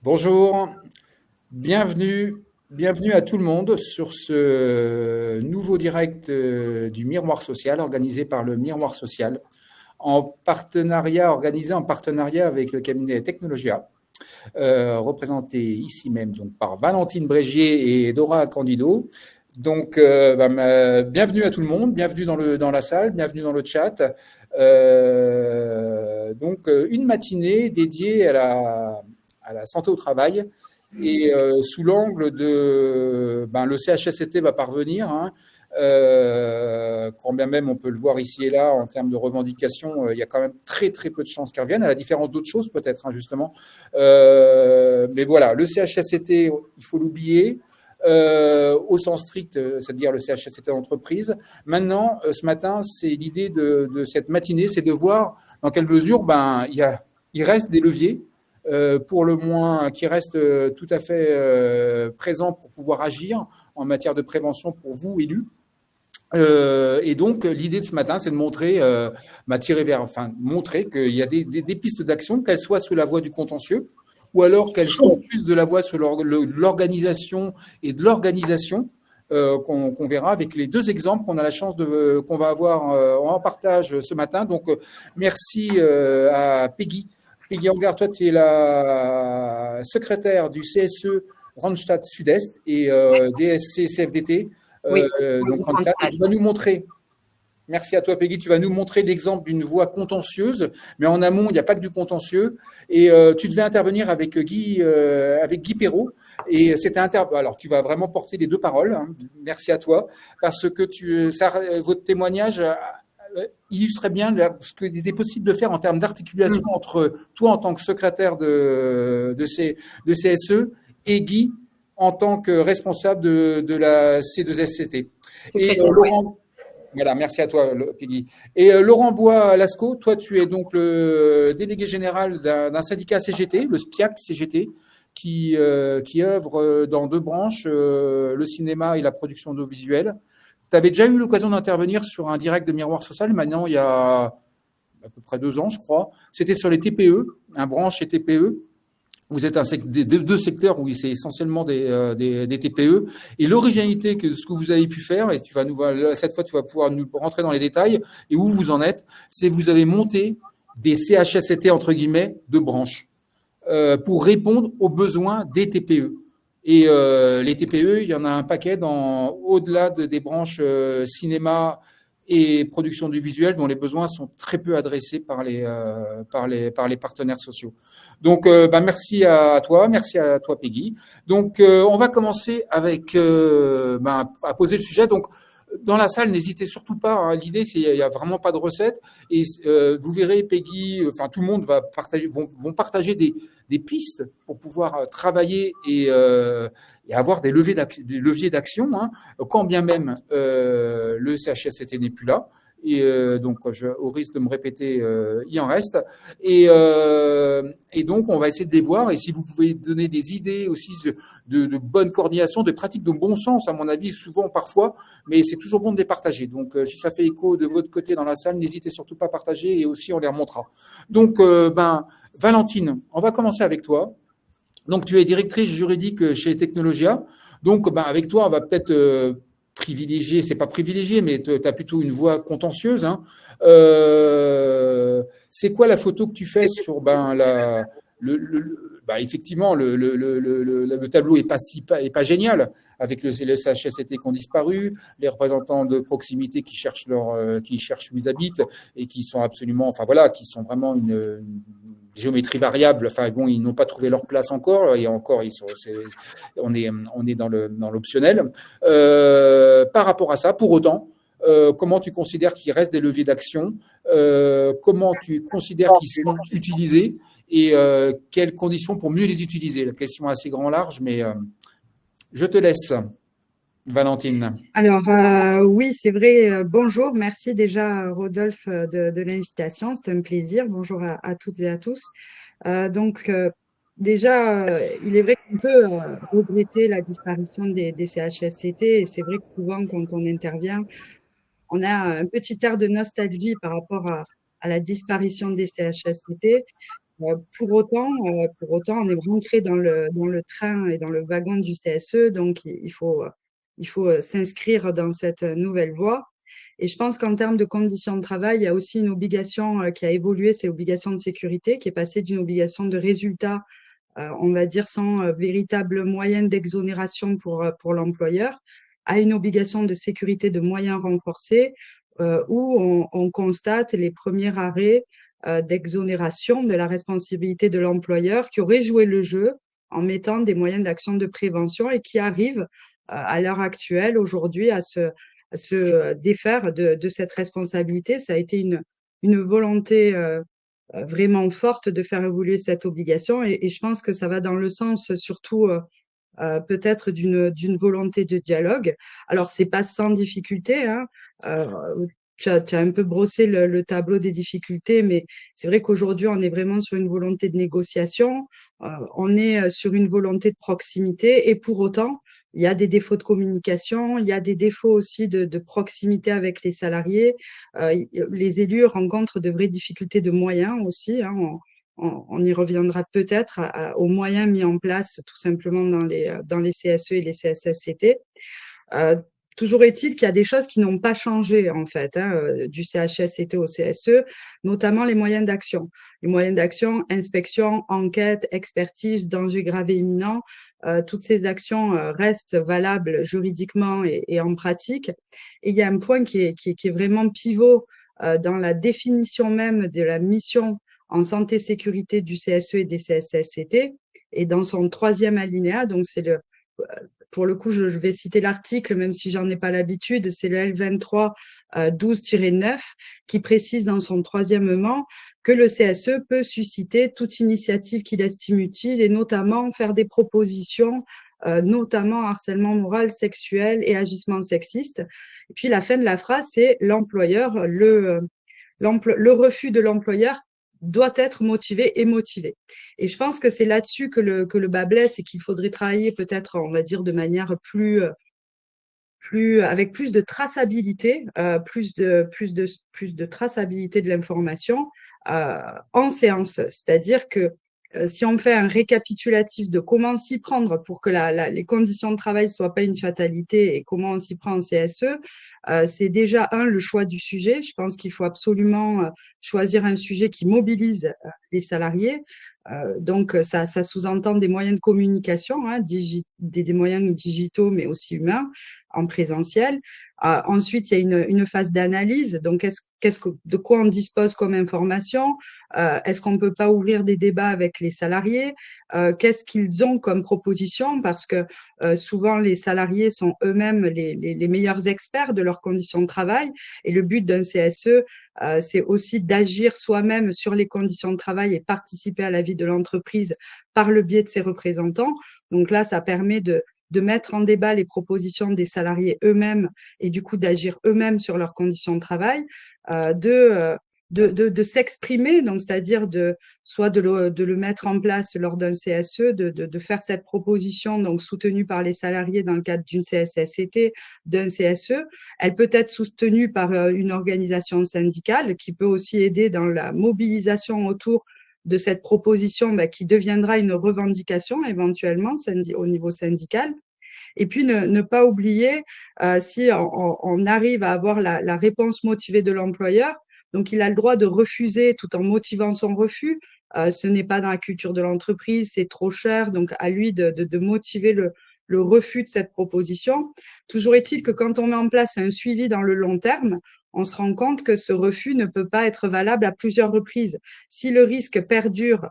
Bonjour, bienvenue à tout le monde sur ce nouveau direct du Miroir Social organisé par le Miroir Social organisé en partenariat avec le cabinet Technologia, représenté ici même donc par Valentine Brégier et Dora Candido. Donc, bienvenue à tout le monde, bienvenue dans la salle, bienvenue dans le chat. Une matinée dédiée à la santé au travail et sous l'angle de le CHSCT va parvenir, hein, quand bien même on peut le voir ici et là en termes de revendications, il y a quand même très très peu de chances qu'ils reviennent, à la différence d'autres choses peut-être, hein, justement. Mais voilà, le CHSCT, il faut l'oublier. Au sens strict, c'est-à-dire le CHSCT d'entreprise. Maintenant, ce matin, c'est l'idée de cette matinée, c'est de voir dans quelle mesure il reste des leviers, pour le moins, qui restent tout à fait présents pour pouvoir agir en matière de prévention pour vous, élus. Et donc, l'idée de ce matin, c'est de montrer, montrer qu'il y a des pistes d'action, qu'elles soient sous la voie du contentieux, ou alors qu'elles soient plus de la voie sur l'organisation et de l'organisation, qu'on verra avec les deux exemples qu'on a la chance qu'on va avoir en partage ce matin. Donc, merci à Peggy. Peggy Angar, toi, tu es la secrétaire du CSE Randstad Sud-Est et DSC CFDT. Oui, Donc, Randstad, tu vas nous montrer. Merci à toi, Peggy. Tu vas nous montrer l'exemple d'une voie contentieuse, mais en amont, il n'y a pas que du contentieux. Et tu devais intervenir avec Guy Perrault. Et c'était alors, tu vas vraiment porter les deux paroles. Hein. Merci à toi, parce que votre témoignage illustrait bien ce qu'il était possible de faire en termes d'articulation entre toi en tant que secrétaire de CSE et Guy en tant que responsable de la C2SCT. Et Laurent, voilà, merci à toi, Peggy. Et Laurent Bois-Lascaux, toi, tu es donc le délégué général d'un syndicat CGT, le SPIAC CGT, qui œuvre dans deux branches, le cinéma et la production audiovisuelle. Tu avais déjà eu l'occasion d'intervenir sur un direct de Miroir Social, maintenant il y a à peu près 2 ans, je crois. C'était sur les TPE, un branche et TPE. Vous êtes deux secteurs où c'est essentiellement des TPE. Et l'originalité de ce que vous avez pu faire, et cette fois tu vas pouvoir nous rentrer dans les détails, et où vous en êtes, c'est que vous avez monté des CHSCT, entre guillemets, de branches, pour répondre aux besoins des TPE. Et les TPE, il y en a un paquet au-delà des branches cinéma et production du visuel, dont les besoins sont très peu adressés par les partenaires sociaux. Donc, merci à toi, Peggy. Donc, on va commencer avec à poser le sujet. Donc, dans la salle, n'hésitez surtout pas. Hein, l'idée, c'est qu'il n'y a vraiment pas de recette. Et vous verrez, Peggy, enfin tout le monde vont partager des pistes pour pouvoir travailler et avoir des leviers d'action, hein, quand bien même le CHSCT n'est plus là. Et donc, au risque de me répéter, il en reste. Et donc, on va essayer de les voir. Et si vous pouvez donner des idées aussi de bonne coordination, de pratiques de bon sens, à mon avis, souvent, parfois, mais c'est toujours bon de les partager. Donc, si ça fait écho de votre côté dans la salle, n'hésitez surtout pas à partager et aussi on les remontera. Donc, Valentine, on va commencer avec toi. Donc, tu es directrice juridique chez Technologia. Donc, avec toi, on va peut-être privilégier, c'est pas privilégié, mais tu as plutôt une voix contentieuse. Hein. C'est quoi la photo que tu fais sur effectivement, le tableau est pas génial, avec les CHSCT qui ont disparu, les représentants de proximité qui cherchent où ils habitent et qui sont absolument, qui sont vraiment une géométrie variable. Enfin bon, ils n'ont pas trouvé leur place encore, et encore on est dans l'optionnel. Par rapport à ça, pour autant, comment tu considères qu'il reste des leviers d'action, comment tu considères qu'ils sont utilisés et quelles conditions pour mieux les utiliser. La question est assez large, mais je te laisse, Valentine. Alors, oui, c'est vrai. Bonjour, merci déjà, Rodolphe, de l'invitation. C'est un plaisir. Bonjour à toutes et à tous. Déjà, il est vrai qu'on peut regretter la disparition des CHSCT. Et c'est vrai que souvent, quand on intervient, on a un petit air de nostalgie par rapport à la disparition des CHSCT. Pour autant, on est rentré dans le train et dans le wagon du CSE, donc il faut s'inscrire dans cette nouvelle voie. Et je pense qu'en termes de conditions de travail, il y a aussi une obligation qui a évolué, c'est l'obligation de sécurité, qui est passée d'une obligation de résultat, on va dire sans véritable moyen d'exonération pour l'employeur, à une obligation de sécurité de moyens renforcés, où on constate les premiers arrêts d'exonération de la responsabilité de l'employeur qui aurait joué le jeu en mettant des moyens d'action de prévention et qui arrive à l'heure actuelle, aujourd'hui, à se défaire de cette responsabilité. Ça a été une volonté vraiment forte de faire évoluer cette obligation et je pense que ça va dans le sens surtout peut-être d'une volonté de dialogue. Alors, c'est pas sans difficulté, hein. Euh, tu as un peu brossé le tableau des difficultés, mais c'est vrai qu'aujourd'hui, on est vraiment sur une volonté de négociation, on est sur une volonté de proximité, et pour autant, il y a des défauts de communication, il y a des défauts aussi de proximité avec les salariés. Les élus rencontrent de vraies difficultés de moyens aussi, hein. On y reviendra peut-être aux moyens mis en place tout simplement dans les CSE et les CSSCT. Euh, Toujours est-il qu'il y a des choses qui n'ont pas changé en fait, hein, du CHSCT au CSE, notamment les moyens d'action. Les moyens d'action, inspection, enquête, expertise, danger grave et imminent, toutes ces actions restent valables juridiquement et en pratique. Et il y a un point qui est vraiment pivot dans la définition même de la mission en santé-sécurité du CSE et des CSSCT, et dans son troisième alinéa, donc c'est pour le coup, je vais citer l'article, même si j'en ai pas l'habitude, c'est le L23 12-9 qui précise dans son troisièmement que le CSE peut susciter toute initiative qu'il estime utile et notamment faire des propositions, notamment harcèlement moral, sexuel et agissement sexiste. Et puis la fin de la phrase, c'est l'employeur, le refus de l'employeur doit être motivé et motivé. Et je pense que c'est là-dessus que le bas blesse et qu'il faudrait travailler peut-être, on va dire, de manière avec plus de traçabilité, plus de traçabilité de l'information en séance. C'est-à-dire que si on fait un récapitulatif de comment s'y prendre pour que les conditions de travail ne soient pas une fatalité et comment on s'y prend en CSE, c'est déjà le choix du sujet. Je pense qu'il faut absolument choisir un sujet qui mobilise les salariés. Donc, ça sous-entend des moyens de communication, hein, des moyens digitaux, mais aussi humains, en présentiel. Ensuite, il y a une phase d'analyse. Donc, de quoi on dispose comme information? Est-ce qu'on ne peut pas ouvrir des débats avec les salariés? Qu'est-ce qu'ils ont comme proposition? Parce que souvent, les salariés sont eux-mêmes les meilleurs experts de leurs conditions de travail. Et le but d'un CSE, c'est aussi d'agir soi-même sur les conditions de travail et participer à la vie de l'entreprise par le biais de ses représentants. Donc là, ça permet de mettre en débat les propositions des salariés eux-mêmes et du coup d'agir eux-mêmes sur leurs conditions de travail, de s'exprimer, donc c'est-à-dire soit de le mettre en place lors d'un CSE, de faire cette proposition donc soutenue par les salariés dans le cadre d'une CSSCT, d'un CSE. Elle peut être soutenue par une organisation syndicale qui peut aussi aider dans la mobilisation autour de cette proposition qui deviendra une revendication éventuellement au niveau syndical. Et puis, ne pas oublier, si on arrive à avoir la réponse motivée de l'employeur, donc il a le droit de refuser tout en motivant son refus. Ce n'est pas dans la culture de l'entreprise, c'est trop cher, donc à lui de motiver le refus de cette proposition. Toujours est-il que quand on met en place un suivi dans le long terme, on se rend compte que ce refus ne peut pas être valable à plusieurs reprises. Si le risque perdure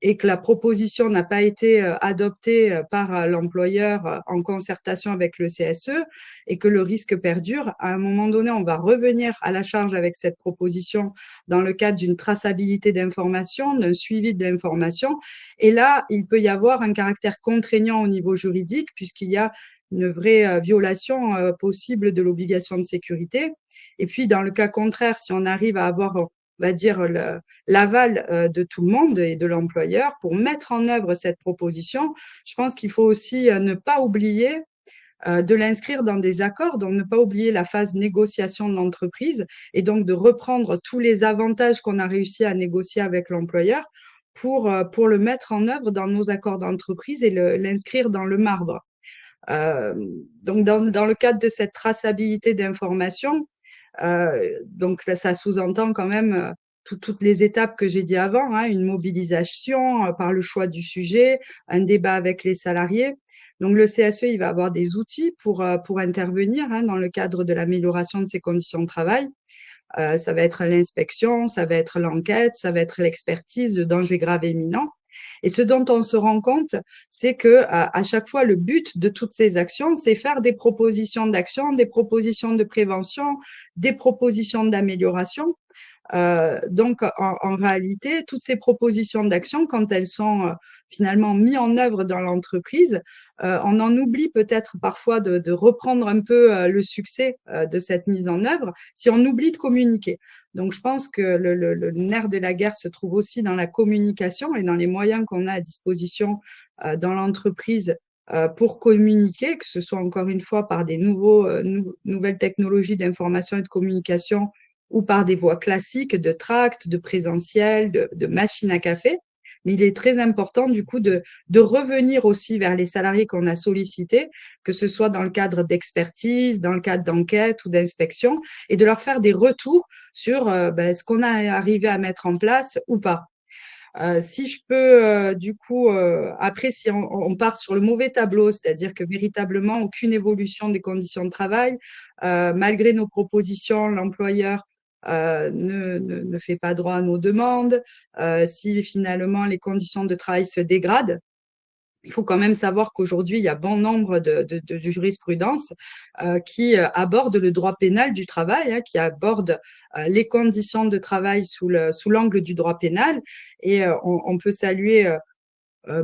et que la proposition n'a pas été adoptée par l'employeur en concertation avec le CSE et que le risque perdure, à un moment donné, on va revenir à la charge avec cette proposition dans le cadre d'une traçabilité d'information, d'un suivi de l'information. Et là, il peut y avoir un caractère contraignant au niveau juridique puisqu'il y a une vraie violation possible de l'obligation de sécurité. Et puis, dans le cas contraire, si on arrive à avoir, on va dire, l'aval de tout le monde et de l'employeur pour mettre en œuvre cette proposition, je pense qu'il faut aussi ne pas oublier de l'inscrire dans des accords, donc ne pas oublier la phase négociation de l'entreprise et donc de reprendre tous les avantages qu'on a réussi à négocier avec l'employeur pour le mettre en œuvre dans nos accords d'entreprise et l'inscrire dans le marbre. Euh, donc, dans le cadre de cette traçabilité d'informations, donc là, ça sous-entend quand même toutes les étapes que j'ai dit avant, hein, une mobilisation par le choix du sujet, un débat avec les salariés. Donc le CSE, il va avoir des outils pour intervenir hein, dans le cadre de l'amélioration de ses conditions de travail. Ça va être l'inspection, ça va être l'enquête, ça va être l'expertise de dangers graves et imminents. Et ce dont on se rend compte, c'est que à chaque fois, le but de toutes ces actions, c'est faire des propositions d'action, des propositions de prévention, des propositions d'amélioration. Donc, en réalité, toutes ces propositions d'action, quand elles sont finalement mises en œuvre dans l'entreprise, on en oublie peut-être parfois de reprendre un peu le succès de cette mise en œuvre si on oublie de communiquer. Donc, je pense que le nerf de la guerre se trouve aussi dans la communication et dans les moyens qu'on a à disposition dans l'entreprise pour communiquer, que ce soit encore une fois par des nouvelles technologies d'information et de communication ou par des voies classiques de tract, de présentiel, de machine à café. Mais il est très important, du coup, de revenir aussi vers les salariés qu'on a sollicités, que ce soit dans le cadre d'expertise, dans le cadre d'enquête ou d'inspection, et de leur faire des retours sur ce qu'on a arrivé à mettre en place ou pas. Si je peux, du coup, après, si on part sur le mauvais tableau, c'est-à-dire que véritablement aucune évolution des conditions de travail, malgré nos propositions, l'employeur ne fait pas droit à nos demandes, si finalement les conditions de travail se dégradent, il faut quand même savoir qu'aujourd'hui, il y a bon nombre de jurisprudences qui abordent le droit pénal du travail, hein, qui abordent les conditions de travail sous l'angle du droit pénal. Et on peut saluer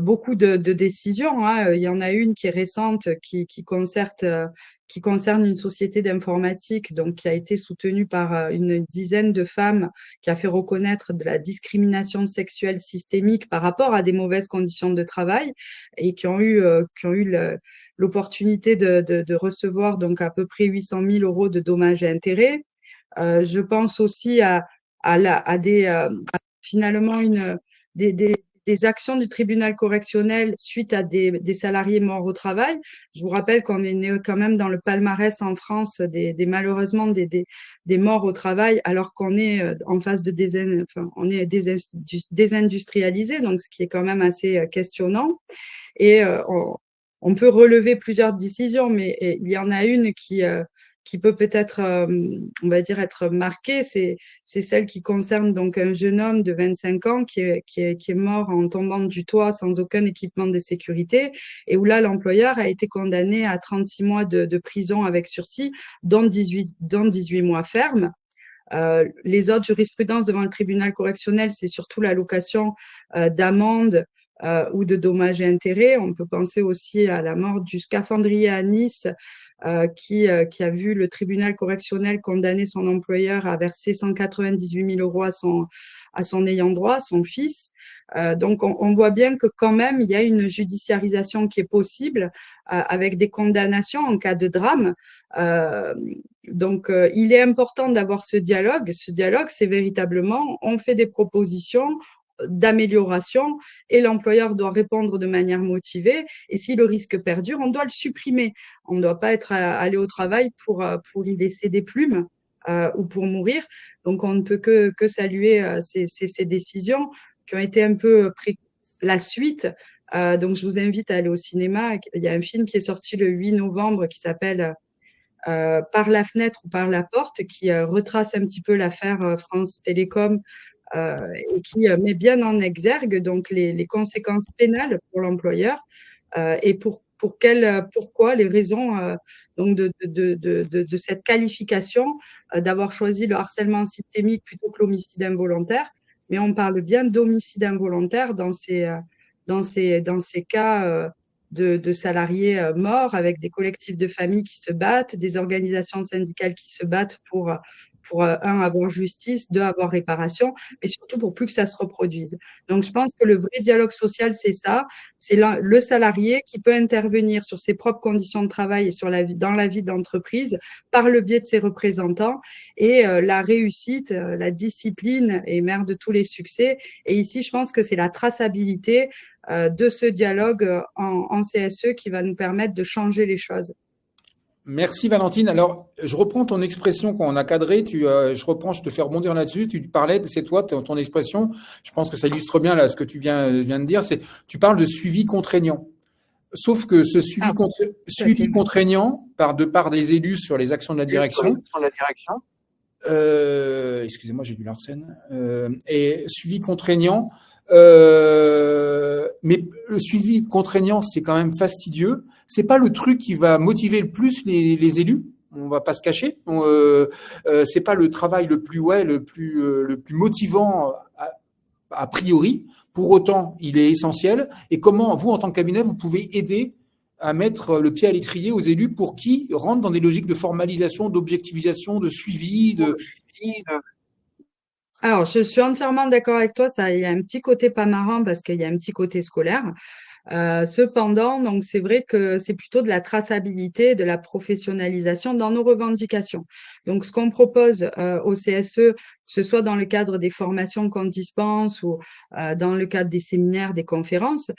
beaucoup de décisions, hein. Il y en a une qui est récente, qui concerne une société d'informatique, donc qui a été soutenue par une dizaine de femmes, qui a fait reconnaître de la discrimination sexuelle systémique par rapport à des mauvaises conditions de travail et qui ont eu l'opportunité de recevoir donc à peu près 800 000 euros de dommages et intérêts. Je pense aussi à finalement des actions du tribunal correctionnel suite à des salariés morts au travail. Je vous rappelle qu'on est né quand même dans le palmarès en France malheureusement des morts au travail, alors qu'on est en phase de on est désindustrialisé, donc ce qui est quand même assez questionnant. Et on peut relever plusieurs décisions, mais il y en a une qui peut peut-être, on va dire, être marquée, c'est celle qui concerne donc un jeune homme de 25 ans qui est mort en tombant du toit sans aucun équipement de sécurité, et où là, l'employeur a été condamné à 36 mois de prison avec sursis, dont 18 mois fermes. Les autres jurisprudences devant le tribunal correctionnel, c'est surtout l'allocation d'amendes ou de dommages et intérêts. On peut penser aussi à la mort du scaphandrier à Nice, qui a vu le tribunal correctionnel condamner son employeur à verser 198 000 euros à son ayant droit, son fils. Donc, on voit bien que quand même, il y a une judiciarisation qui est possible avec des condamnations en cas de drame. Donc, il est important d'avoir ce dialogue. Ce dialogue, c'est véritablement, on fait des propositions d'amélioration et l'employeur doit répondre de manière motivée. Et si le risque perdure, on doit le supprimer. On ne doit pas être allé au travail pour y laisser des plumes ou pour mourir. Donc, on ne peut que saluer ces décisions qui ont été un peu la suite. Donc, je vous invite à aller au cinéma. Il y a un film qui est sorti le 8 novembre qui s'appelle Par la fenêtre ou par la porte, qui retrace un petit peu l'affaire France Télécom et qui met bien en exergue donc les conséquences pénales pour l'employeur et pourquoi les raisons donc de cette qualification d'avoir choisi le harcèlement systémique plutôt que l'homicide involontaire. Mais on parle bien d'homicide involontaire dans ces cas de salariés morts avec des collectifs de familles qui se battent, des organisations syndicales qui se battent pour avoir justice, deux, avoir réparation, mais surtout pour plus que ça se reproduise. Donc, je pense que le vrai dialogue social, c'est ça, c'est le salarié qui peut intervenir sur ses propres conditions de travail et sur dans la vie d'entreprise par le biais de ses représentants et la réussite, la discipline est mère de tous les succès. Et ici, je pense que c'est la traçabilité de ce dialogue en CSE qui va nous permettre de changer les choses. Merci Valentine. Alors, je reprends ton expression quand on a cadré. Je te fais rebondir là-dessus. Tu parlais, c'est toi, ton expression. Je pense que ça illustre bien là ce que tu viens de dire. Tu parles de suivi contraignant. Sauf que ce Ah, tout à suivi fait. contraignant de part des élus sur les actions de la direction. Excusez-moi, j'ai du Larsen. Et suivi contraignant. Mais le suivi contraignant, c'est quand même fastidieux. C'est pas le truc qui va motiver le plus les élus. On va pas se cacher. C'est pas le travail le plus motivant a priori. Pour autant, il est essentiel. Et comment vous, en tant que cabinet, vous pouvez aider à mettre le pied à l'étrier aux élus pour qui rentrent dans des logiques de formalisation, d'objectivisation, de suivi, Alors, je suis entièrement d'accord avec toi. Ça, il y a un petit côté pas marrant parce qu'il y a un petit côté scolaire. Cependant, donc c'est vrai que c'est plutôt de la traçabilité, de la professionnalisation dans nos revendications. Donc, ce qu'on propose au CSE, que ce soit dans le cadre des formations qu'on dispense ou dans le cadre des séminaires, des conférences,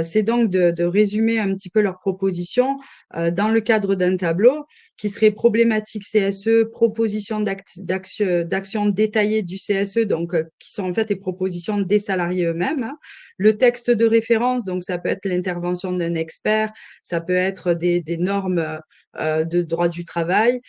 c'est donc de résumer un petit peu leurs propositions dans le cadre d'un tableau qui serait problématique CSE, propositions d'action détaillées du CSE, donc qui sont en fait les propositions des salariés eux-mêmes, hein. Le texte de référence, donc ça peut être l'intervention d'un expert, ça peut être des normes de droit du travail.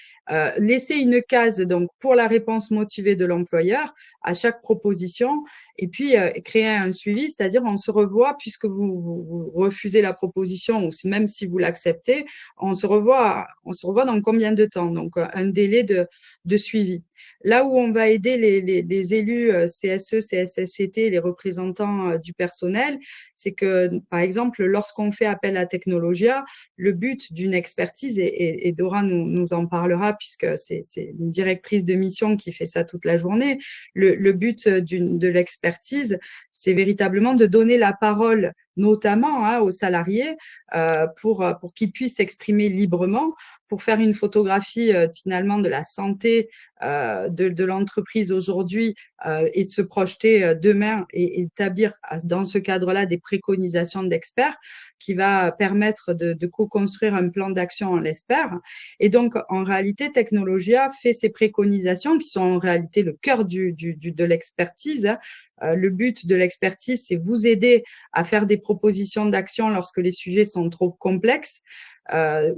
Laisser une case donc pour la réponse motivée de l'employeur à chaque proposition et puis créer un suivi, c'est-à-dire on se revoit puisque vous refusez la proposition ou même si vous l'acceptez, on se revoit dans combien de temps? Donc un délai de suivi. Là où on va aider les élus CSE, CSSCT, les représentants du personnel, c'est que, par exemple, lorsqu'on fait appel à Technologia, le but d'une expertise, et Dora nous en parlera puisque c'est une directrice de mission qui fait ça toute la journée, le but de l'expertise, c'est véritablement de donner la parole notamment aux salariés pour qu'ils puissent s'exprimer librement, pour faire une photographie finalement de la santé de l'entreprise aujourd'hui et de se projeter demain et établir dans ce cadre-là des préconisations d'experts qui va permettre de co-construire un plan d'action, on l'espère. Et donc, en réalité, Technologia fait ces préconisations qui sont en réalité le cœur de l'expertise. Le but de l'expertise, c'est vous aider à faire des propositions d'action lorsque les sujets sont trop complexes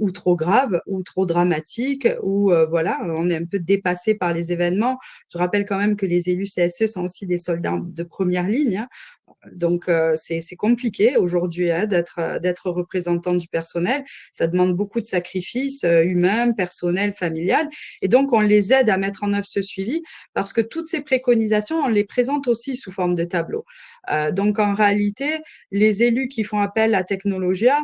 ou trop graves ou trop dramatiques ou voilà, on est un peu dépassé par les événements. Je rappelle quand même que les élus CSE sont aussi des soldats de première ligne, hein. Donc, c'est compliqué aujourd'hui hein, d'être représentant du personnel. Ça demande beaucoup de sacrifices humains, personnels, familial. Et donc, on les aide à mettre en œuvre ce suivi parce que toutes ces préconisations, on les présente aussi sous forme de tableau. Donc, en réalité, les élus qui font appel à Technologia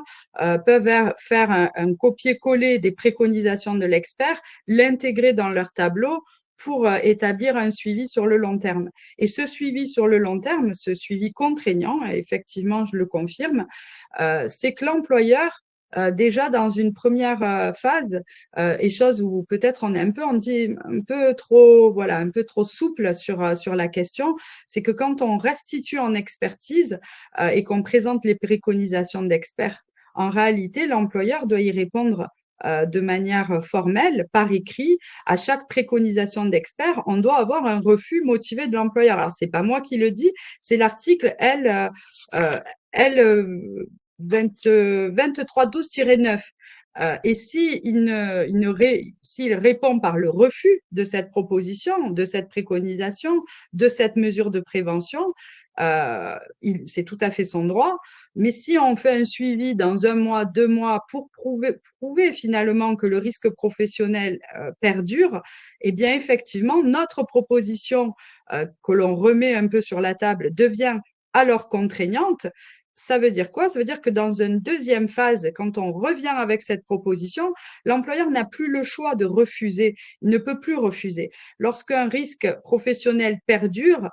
peuvent faire un copier-coller des préconisations de l'expert, l'intégrer dans leur tableau pour établir un suivi sur le long terme. Et ce suivi sur le long terme, ce suivi contraignant, et effectivement, je le confirme, c'est que l'employeur, déjà dans une première phase, et chose où peut-être on est on dit un peu trop, voilà, un peu trop souple sur la question, c'est que quand on restitue en expertise et qu'on présente les préconisations d'experts, en réalité, l'employeur doit y répondre de manière formelle, par écrit, à chaque préconisation d'expert, on doit avoir un refus motivé de l'employeur. Alors, c'est pas moi qui le dis, c'est l'article L 2312-9. Et s'il répond par le refus de cette proposition, de cette préconisation, de cette mesure de prévention, c'est tout à fait son droit. Mais si on fait un suivi dans 1 mois, 2 mois pour prouver finalement que le risque professionnel perdure, eh bien effectivement, notre proposition que l'on remet un peu sur la table devient alors contraignante. Ça veut dire quoi? Ça veut dire que dans une deuxième phase, quand on revient avec cette proposition, l'employeur n'a plus le choix de refuser. Il ne peut plus refuser. Lorsqu'un risque professionnel perdure,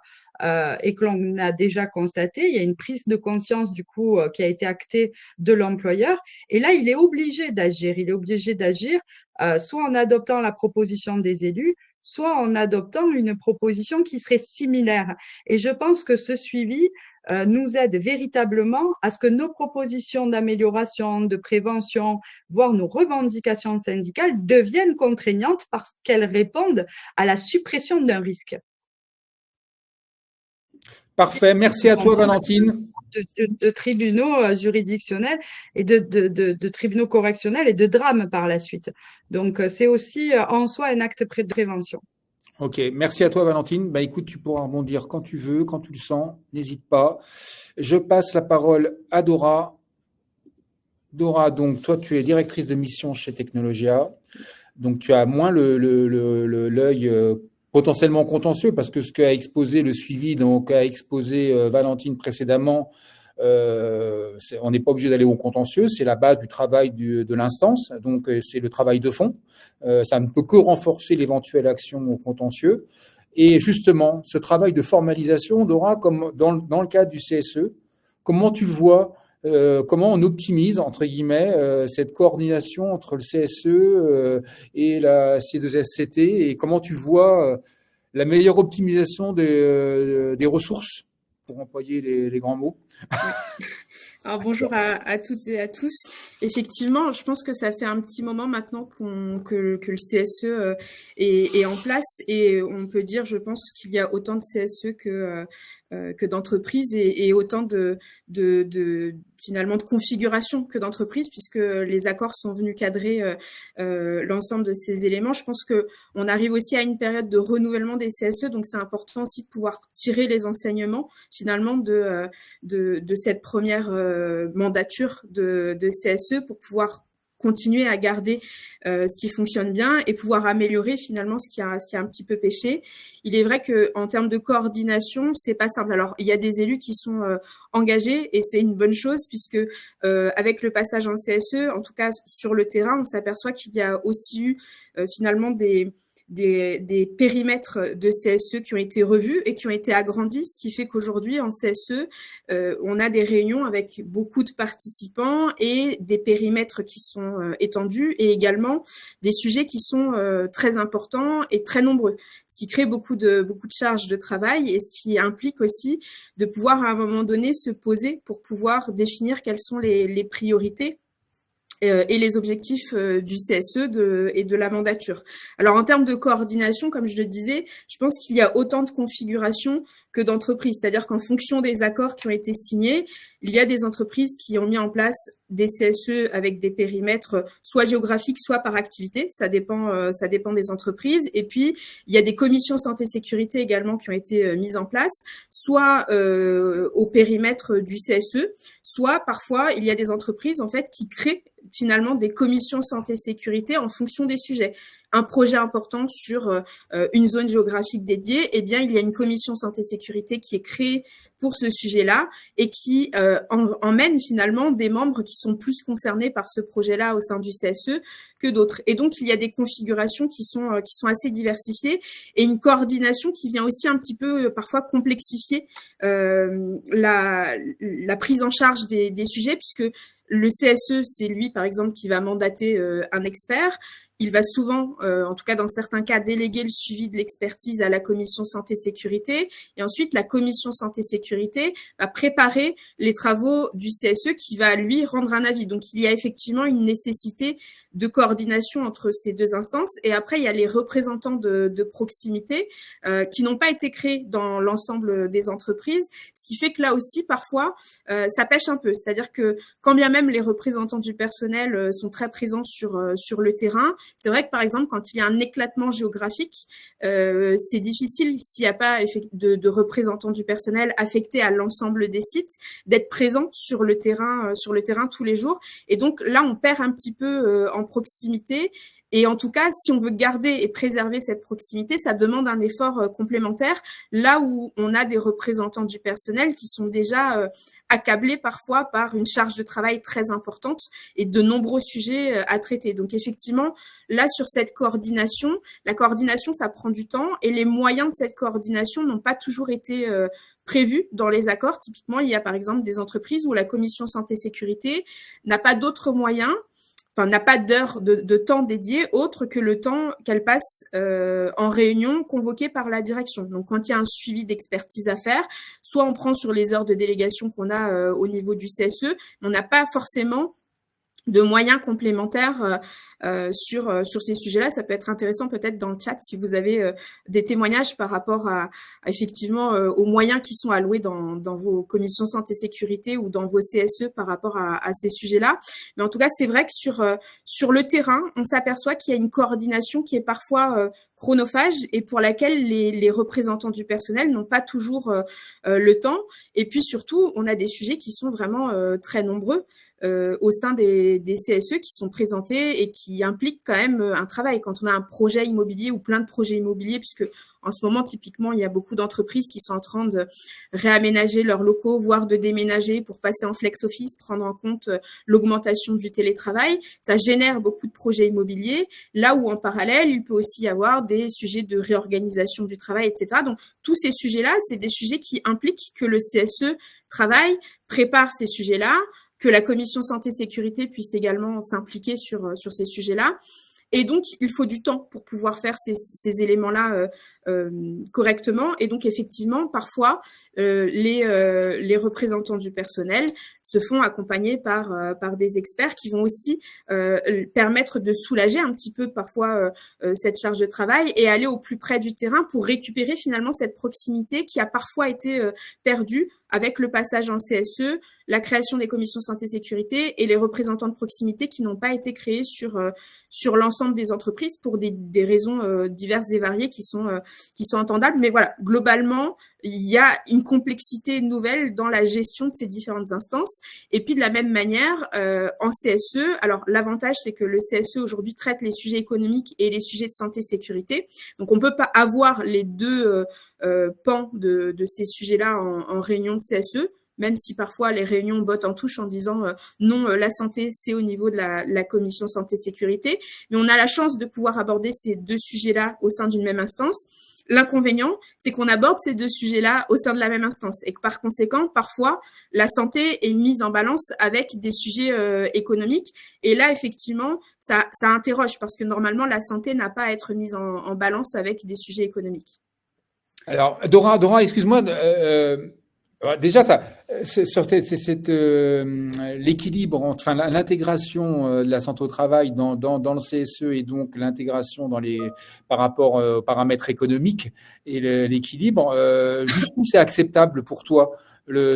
et que l'on a déjà constaté, il y a une prise de conscience du coup qui a été actée de l'employeur. Et là, il est obligé d'agir. Il est obligé d'agir soit en adoptant la proposition des élus, soit en adoptant une proposition qui serait similaire. Et je pense que ce suivi nous aide véritablement à ce que nos propositions d'amélioration, de prévention, voire nos revendications syndicales deviennent contraignantes parce qu'elles répondent à la suppression d'un risque. Parfait. Merci à toi, Valentine. De tribunaux juridictionnels et de tribunaux correctionnels et de drames par la suite. Donc, c'est aussi en soi un acte de prévention. Ok, merci à toi, Valentine. Bah, écoute, tu pourras rebondir quand tu veux, quand tu le sens, n'hésite pas. Je passe la parole à Dora. Dora, donc toi, tu es directrice de mission chez Technologia. Donc, tu as moins l'œil potentiellement contentieux parce que ce qu'a exposé le suivi, donc a exposé Valentine précédemment, on n'est pas obligé d'aller au contentieux, c'est la base du travail de l'instance, donc c'est le travail de fond. Ça ne peut que renforcer l'éventuelle action au contentieux. Et justement, ce travail de formalisation, Dora, comme dans le cadre du CSE, comment tu le vois? Comment on optimise, entre guillemets, cette coordination entre le CSE et la C2SCT et comment tu vois la meilleure optimisation des ressources, pour employer les grands mots? Ouais. Alors bonjour à toutes et à tous. Effectivement, je pense que ça fait un petit moment maintenant que le CSE est en place et on peut dire, je pense qu'il y a autant de CSE que d'entreprises et autant finalement de configuration que d'entreprises puisque les accords sont venus cadrer l'ensemble de ces éléments. Je pense que on arrive aussi à une période de renouvellement des CSE, donc c'est important aussi de pouvoir tirer les enseignements finalement de cette première mandature de CSE pour pouvoir continuer à garder ce qui fonctionne bien et pouvoir améliorer finalement ce qui a un petit peu péché. Il est vrai que en termes de coordination, c'est pas simple. Alors il y a des élus qui sont engagés et c'est une bonne chose puisque avec le passage en CSE, en tout cas sur le terrain, on s'aperçoit qu'il y a aussi eu finalement des périmètres de CSE qui ont été revus et qui ont été agrandis, ce qui fait qu'aujourd'hui en CSE, on a des réunions avec beaucoup de participants et des périmètres qui sont étendus et également des sujets qui sont très importants et très nombreux, ce qui crée beaucoup de charges de travail et ce qui implique aussi de pouvoir à un moment donné se poser pour pouvoir définir quelles sont les priorités et les objectifs du CSE et de la mandature. Alors en termes de coordination, comme je le disais, je pense qu'il y a autant de configurations que d'entreprises. C'est-à-dire qu'en fonction des accords qui ont été signés, il y a des entreprises qui ont mis en place des CSE avec des périmètres soit géographiques, soit par activité. Ça dépend des entreprises. Et puis, il y a des commissions santé-sécurité également qui ont été mises en place, soit au périmètre du CSE, soit parfois, il y a des entreprises en fait qui créent finalement des commissions santé-sécurité en fonction des sujets. Un projet important sur une zone géographique dédiée, eh bien, il y a une commission santé-sécurité qui est créée pour ce sujet-là et qui emmène finalement des membres qui sont plus concernés par ce projet-là au sein du CSE que d'autres. Et donc, il y a des configurations qui sont assez diversifiées et une coordination qui vient aussi un petit peu parfois complexifier la prise en charge des sujets puisque le CSE, c'est lui, par exemple, qui va mandater un expert. Il va souvent, en tout cas dans certains cas, déléguer le suivi de l'expertise à la commission santé-sécurité. Et ensuite, la commission santé-sécurité va préparer les travaux du CSE qui va, lui, rendre un avis. Donc, il y a effectivement une nécessité de coordination entre ces deux instances. Et après, il y a les représentants de proximité qui n'ont pas été créés dans l'ensemble des entreprises, ce qui fait que là aussi, parfois, ça pêche un peu. C'est-à-dire que quand bien même les représentants du personnel sont très présents sur le terrain, c'est vrai que, par exemple, quand il y a un éclatement géographique, c'est difficile, s'il n'y a pas de représentants du personnel affectés à l'ensemble des sites, d'être présent sur le terrain tous les jours. Et donc, là, on perd un petit peu en proximité Et en tout cas, si on veut garder et préserver cette proximité, ça demande un effort complémentaire, là où on a des représentants du personnel qui sont déjà accablés parfois par une charge de travail très importante et de nombreux sujets à traiter. Donc effectivement, là, sur cette coordination, la coordination, ça prend du temps et les moyens de cette coordination n'ont pas toujours été prévus dans les accords. Typiquement, il y a par exemple des entreprises où la commission santé-sécurité n'a pas d'autres moyens, n'a pas d'heures de temps dédié autre que le temps qu'elle passe en réunion convoquée par la direction. Donc, quand il y a un suivi d'expertise à faire, soit on prend sur les heures de délégation qu'on a au niveau du CSE, mais on n'a pas forcément de moyens complémentaires sur ces sujets-là. Ça peut être intéressant peut-être dans le chat si vous avez des témoignages par rapport à effectivement aux moyens qui sont alloués dans vos commissions santé-sécurité ou dans vos CSE par rapport à ces sujets-là. Mais en tout cas, c'est vrai que sur le terrain, on s'aperçoit qu'il y a une coordination qui est parfois chronophage et pour laquelle les représentants du personnel n'ont pas toujours le temps. Et puis surtout, on a des sujets qui sont vraiment très nombreux au sein des CSE qui sont présentés et qui impliquent quand même un travail. Quand on a un projet immobilier ou plein de projets immobiliers, puisque en ce moment, typiquement, il y a beaucoup d'entreprises qui sont en train de réaménager leurs locaux, voire de déménager pour passer en flex office, prendre en compte l'augmentation du télétravail. Ça génère beaucoup de projets immobiliers, là où en parallèle, il peut aussi y avoir des sujets de réorganisation du travail, etc. Donc, tous ces sujets-là, c'est des sujets qui impliquent que le CSE travaille, prépare ces sujets-là, que la commission santé-sécurité puisse également s'impliquer sur ces sujets-là. Et donc, il faut du temps pour pouvoir faire ces éléments-là correctement. Et donc, effectivement, parfois, les représentants du personnel se font accompagner par des experts qui vont aussi permettre de soulager un petit peu parfois cette charge de travail et aller au plus près du terrain pour récupérer finalement cette proximité qui a parfois été perdue avec le passage en CSE, la création des commissions santé-sécurité et les représentants de proximité qui n'ont pas été créés sur l'ensemble des entreprises pour des raisons diverses et variées qui sont entendables. Mais voilà, globalement, il y a une complexité nouvelle dans la gestion de ces différentes instances. Et puis de la même manière, en CSE, alors l'avantage, c'est que le CSE aujourd'hui traite les sujets économiques et les sujets de santé-sécurité. Donc on ne peut pas avoir les deux pans de ces sujets-là en réunion de CSE, même si parfois les réunions bottent en touche en disant non, la santé, c'est au niveau de la commission santé-sécurité. Mais on a la chance de pouvoir aborder ces deux sujets-là au sein d'une même instance. L'inconvénient, c'est qu'on aborde ces deux sujets-là au sein de la même instance et que par conséquent, parfois, la santé est mise en balance avec des sujets économiques. Et là, effectivement, ça interroge parce que normalement, la santé n'a pas à être mise en balance avec des sujets économiques. Alors, Dora, excuse-moi. Déjà, l'équilibre, enfin l'intégration de la santé au travail dans le CSE et donc l'intégration par rapport aux paramètres économiques et l'équilibre, jusqu'où c'est acceptable pour toi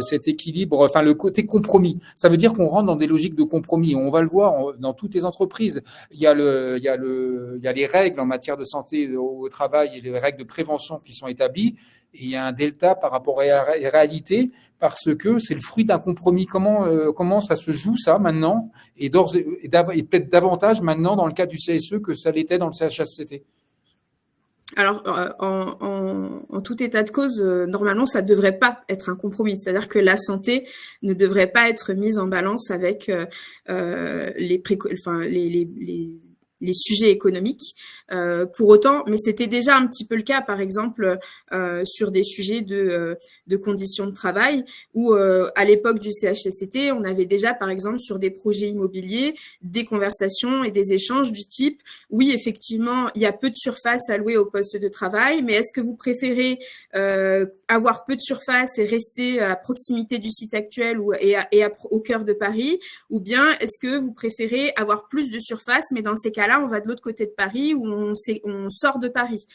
cet équilibre, enfin le côté compromis. Ça veut dire qu'on rentre dans des logiques de compromis. On va le voir dans toutes les entreprises. Il y a les règles en matière de santé au travail et les règles de prévention qui sont établies. Et il y a un delta par rapport à la réalité parce que c'est le fruit d'un compromis. Comment ça se joue ça maintenant et peut-être davantage maintenant dans le cas du CSE que ça l'était dans le CHSCT? Alors, en tout état de cause, normalement, ça ne devrait pas être un compromis. C'est-à-dire que la santé ne devrait pas être mise en balance avec les sujets économiques. Pour autant, mais c'était déjà un petit peu le cas, par exemple, sur des sujets de conditions de travail, où à l'époque du CHSCT, on avait déjà, par exemple, sur des projets immobiliers, des conversations et des échanges du type, oui, effectivement, il y a peu de surface allouée au poste de travail, mais est-ce que vous préférez avoir peu de surface et rester à proximité du site actuel au cœur de Paris, ou bien est-ce que vous préférez avoir plus de surface, mais dans ces cas-là, on va de l'autre côté de Paris où on sort de Paris.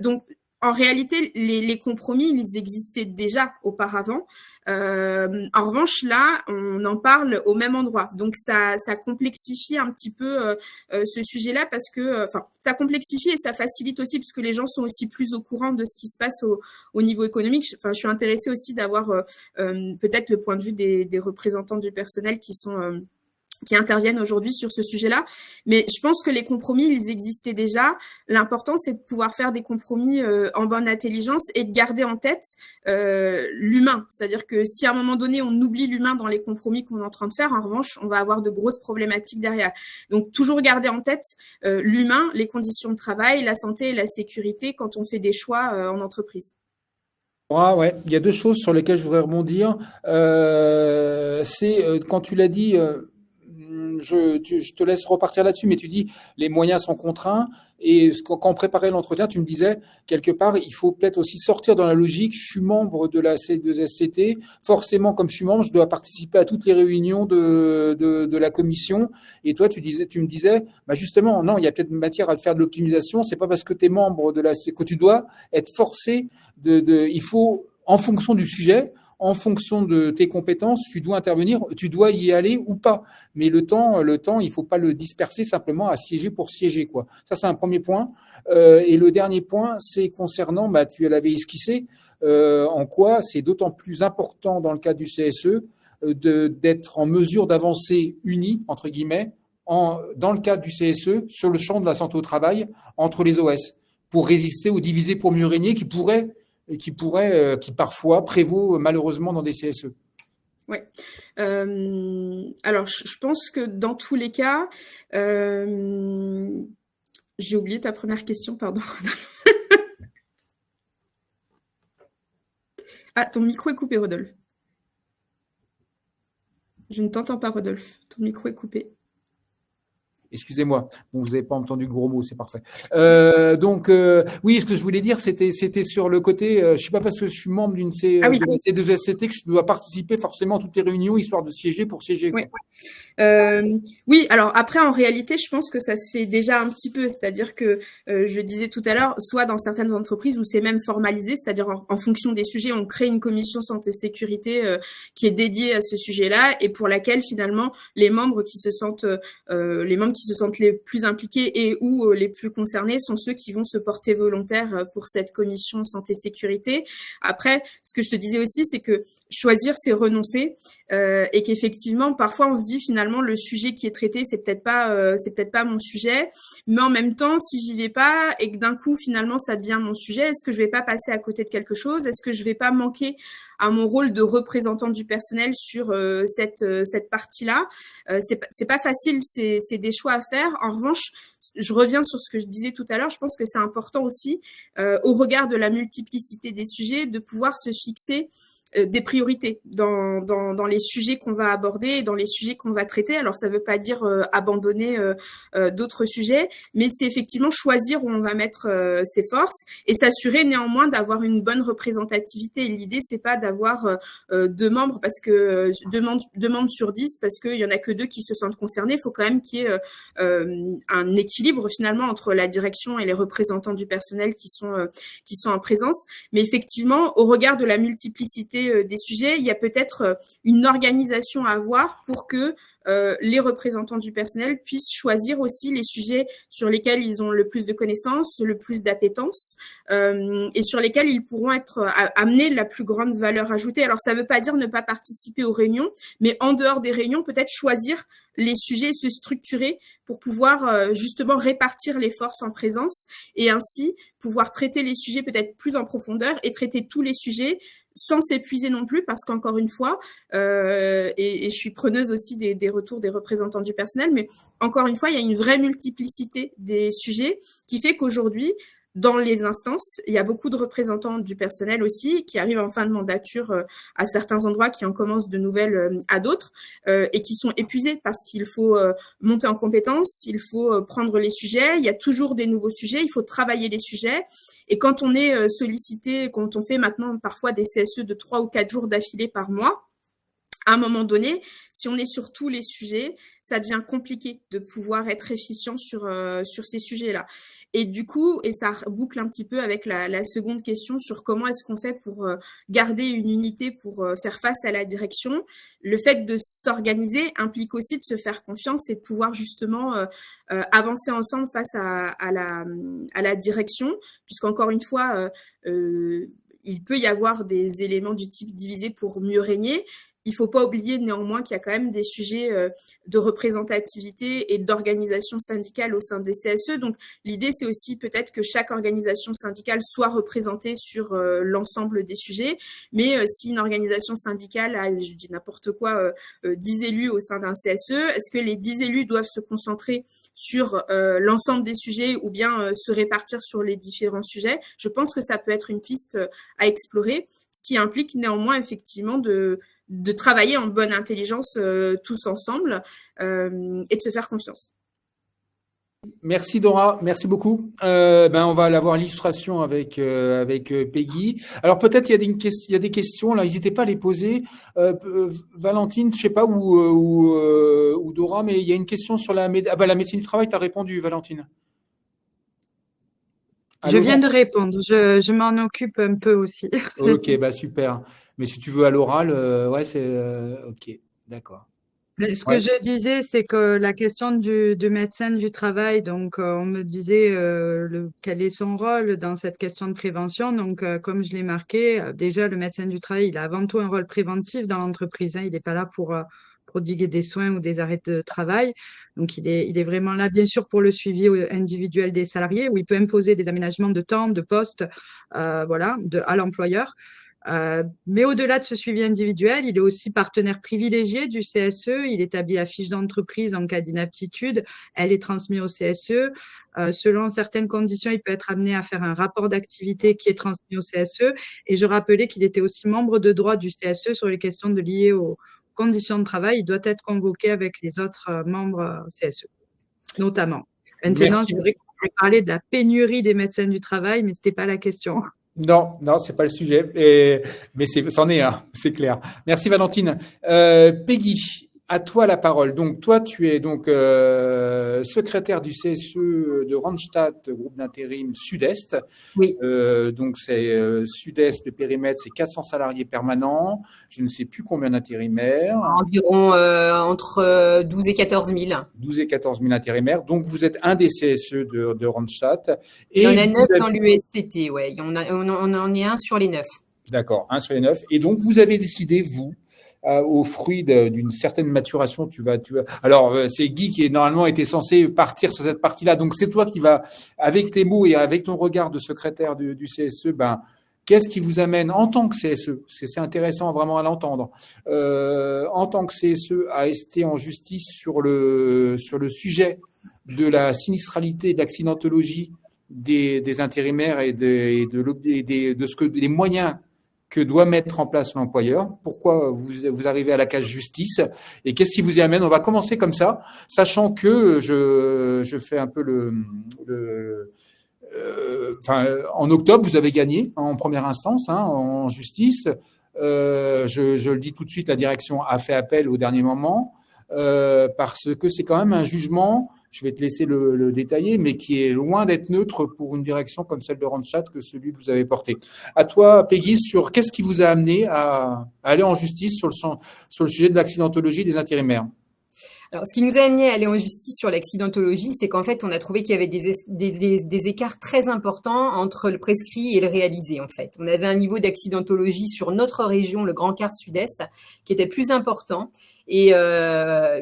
Donc, en réalité, les compromis, ils existaient déjà auparavant. En revanche, là, on en parle au même endroit. Donc, ça complexifie un petit peu ce sujet-là parce que, ça complexifie et ça facilite aussi parce que les gens sont aussi plus au courant de ce qui se passe au niveau économique. Je suis intéressée aussi d'avoir peut-être le point de vue des représentants du personnel qui sont qui interviennent aujourd'hui sur ce sujet-là. Mais je pense que les compromis, ils existaient déjà. L'important, c'est de pouvoir faire des compromis en bonne intelligence et de garder en tête l'humain. C'est-à-dire que si à un moment donné, on oublie l'humain dans les compromis qu'on est en train de faire, en revanche, on va avoir de grosses problématiques derrière. Donc, toujours garder en tête l'humain, les conditions de travail, la santé et la sécurité quand on fait des choix en entreprise. Ouais, il y a deux choses sur lesquelles je voudrais rebondir. Quand tu l'as dit, je te laisse repartir là-dessus, mais tu dis les moyens sont contraints. Et quand on préparait l'entretien, tu me disais quelque part, il faut peut-être aussi sortir dans la logique. Je suis membre de la C2SCT, forcément, comme je suis membre, je dois participer à toutes les réunions de la commission. Et toi, tu me disais, bah justement, non, il y a peut-être matière à faire de l'optimisation. C'est pas parce que tu es membre de la C que tu dois être forcé il faut, en fonction du sujet, en fonction de tes compétences, tu dois intervenir, tu dois y aller ou pas. Mais le temps, il faut pas le disperser simplement à siéger pour siéger, quoi. Ça, c'est un premier point. Et le dernier point, c'est concernant, bah, tu l'avais esquissé, en quoi c'est d'autant plus important dans le cadre du CSE d'être en mesure d'avancer unis, entre guillemets, dans le cadre du CSE, sur le champ de la santé au travail, entre les OS, pour résister aux divisés pour mieux régner qui parfois prévaut malheureusement dans des CSE. Oui. Alors, je pense que dans tous les cas, j'ai oublié ta première question, pardon. Ah, ton micro est coupé, Rodolphe. Je ne t'entends pas, Rodolphe. Ton micro est coupé. Excusez-moi, bon, vous n'avez pas entendu le gros mot, c'est parfait. Oui, ce que je voulais dire, c'était sur le côté, je ne sais pas parce que je suis membre d'une C2SCT que je dois participer forcément à toutes les réunions, histoire de siéger pour siéger. Oui. Oui, alors après, en réalité, je pense que ça se fait déjà un petit peu, c'est-à-dire que je disais tout à l'heure, soit dans certaines entreprises où c'est même formalisé, c'est-à-dire en fonction des sujets, on crée une commission santé-sécurité qui est dédiée à ce sujet-là et pour laquelle finalement les membres qui se sentent les plus impliqués et ou les plus concernés sont ceux qui vont se porter volontaires pour cette commission santé-sécurité. Après, ce que je te disais aussi, c'est que choisir, c'est renoncer. Et qu'effectivement parfois on se dit finalement le sujet qui est traité c'est peut-être pas mon sujet, mais en même temps si j'y vais pas et que d'un coup finalement ça devient mon sujet, est-ce que je vais pas passer à côté de quelque chose, est-ce que je vais pas manquer à mon rôle de représentant du personnel sur cette partie-là. C'est pas facile, c'est des choix à faire. En revanche, je reviens sur ce que je disais tout à l'heure, je pense que c'est important aussi au regard de la multiplicité des sujets de pouvoir se fixer des priorités dans les sujets qu'on va aborder, dans les sujets qu'on va traiter. Alors, ça ne veut pas dire abandonner d'autres sujets, mais c'est effectivement choisir où on va mettre ses forces et s'assurer néanmoins d'avoir une bonne représentativité. L'idée, c'est pas d'avoir 2 membres parce que 2 membres sur 10 parce qu'il y en a que 2 qui se sentent concernés. Il faut quand même qu'il y ait un équilibre finalement entre la direction et les représentants du personnel qui sont en présence. Mais effectivement, au regard de la multiplicité des sujets, il y a peut-être une organisation à avoir pour que les représentants du personnel puissent choisir aussi les sujets sur lesquels ils ont le plus de connaissances, le plus d'appétence et sur lesquels ils pourront amener la plus grande valeur ajoutée. Alors, ça ne veut pas dire ne pas participer aux réunions, mais en dehors des réunions, peut-être choisir les sujets, se structurer pour pouvoir justement répartir les forces en présence et ainsi pouvoir traiter les sujets peut-être plus en profondeur et traiter tous les sujets sans s'épuiser non plus, parce qu'encore une fois, et je suis preneuse aussi des retours des représentants du personnel, mais encore une fois, il y a une vraie multiplicité des sujets qui fait qu'aujourd'hui, dans les instances, il y a beaucoup de représentants du personnel aussi qui arrivent en fin de mandature à certains endroits, qui en commencent de nouvelles à d'autres et qui sont épuisés parce qu'il faut monter en compétences, il faut prendre les sujets, il y a toujours des nouveaux sujets, il faut travailler les sujets. Et quand on est sollicité, quand on fait maintenant parfois des CSE de 3 ou 4 jours d'affilée par mois, à un moment donné, si on est sur tous les sujets, ça devient compliqué de pouvoir être efficient sur ces sujets-là. Et du coup, et ça boucle un petit peu avec la seconde question sur comment est-ce qu'on fait pour garder une unité, pour faire face à la direction. Le fait de s'organiser implique aussi de se faire confiance et de pouvoir justement avancer ensemble face à la direction, puisqu'encore une fois, il peut y avoir des éléments du type diviser pour mieux régner. il faut pas oublier néanmoins qu'il y a quand même des sujets de représentativité et d'organisation syndicale au sein des CSE. Donc, l'idée, c'est aussi peut-être que chaque organisation syndicale soit représentée sur l'ensemble des sujets. Mais si une organisation syndicale a, je dis n'importe quoi, 10 élus au sein d'un CSE, est-ce que les 10 élus doivent se concentrer sur l'ensemble des sujets ou bien se répartir sur les différents sujets? Je pense que ça peut être une piste à explorer, ce qui implique néanmoins effectivement de travailler en bonne intelligence tous ensemble et de se faire confiance. Merci Dora, merci beaucoup. On va aller voir l'illustration avec Peggy. Alors peut-être il y a des questions là, n'hésitez pas à les poser. Valentine, je sais pas ou Dora, mais il y a une question sur la médecine du travail. Tu as répondu, Valentine. Je viens de répondre. Je m'en occupe un peu aussi. Ok, super. Mais si tu veux à l'oral, ouais, c'est ok, d'accord. Ce que je disais, c'est que la question du médecin du travail, donc on me disait quel est son rôle dans cette question de prévention. Donc, comme je l'ai marqué, déjà, le médecin du travail, il a avant tout un rôle préventif dans l'entreprise. Il n'est pas là pour prodiguer des soins ou des arrêts de travail. Donc, il est vraiment là, bien sûr, pour le suivi individuel des salariés, où il peut imposer des aménagements de temps, de poste, à l'employeur. Mais au-delà de ce suivi individuel, il est aussi partenaire privilégié du CSE. Il établit la fiche d'entreprise en cas d'inaptitude. Elle est transmise au CSE. Selon certaines conditions, il peut être amené à faire un rapport d'activité qui est transmis au CSE. Et je rappelais qu'il était aussi membre de droit du CSE sur les questions liées aux conditions de travail. Il doit être convoqué avec les autres membres CSE, notamment. Maintenant, c'est vrai qu'on pourrait parler de la pénurie des médecins du travail, mais ce n'était pas la question. Non, c'est pas le sujet, mais c'en est un, c'est clair. Merci Valentine. Peggy, à toi la parole. Donc toi, tu es donc secrétaire du CSE de Randstad, groupe d'intérim Sud-Est. Oui. Donc c'est Sud-Est, le périmètre, c'est 400 salariés permanents. Je ne sais plus combien d'intérimaires. Environ entre 12 et 14 000. 12 et 14 000 intérimaires. Donc vous êtes un des CSE de Randstad. Et il y en a 9 dans l'USTT, ouais. On en est un sur les 9. D'accord, un sur les 9. Et donc vous avez décidé, vous, au fruit d'une certaine maturation, tu vas. Alors, c'est Guy qui normalement était censé partir sur cette partie-là. Donc, c'est toi qui vas, avec tes mots et avec ton regard de secrétaire du CSE, qu'est-ce qui vous amène en tant que CSE, c'est intéressant vraiment à l'entendre, en tant que CSE à rester en justice sur le sujet de la sinistralité et de l'accidentologie des intérimaires et de ce que les moyens que doit mettre en place l'employeur. Pourquoi vous arrivez à la case justice et qu'est-ce qui vous y amène? On va commencer comme ça, sachant que je fais un peu en octobre, vous avez gagné en première instance en justice. Je le dis tout de suite, la direction a fait appel au dernier moment parce que c'est quand même un jugement. Je vais te laisser le détailler, mais qui est loin d'être neutre pour une direction comme celle de Randstad que celui que vous avez porté. À toi, Peggy, sur qu'est-ce qui vous a amené à aller en justice sur le sujet de l'accidentologie des intérimaires? Alors, ce qui nous a amené à aller en justice sur l'accidentologie, c'est qu'en fait, on a trouvé qu'il y avait des écarts très importants entre le prescrit et le réalisé, en fait. On avait un niveau d'accidentologie sur notre région, le Grand Quart Sud-Est, qui était plus important et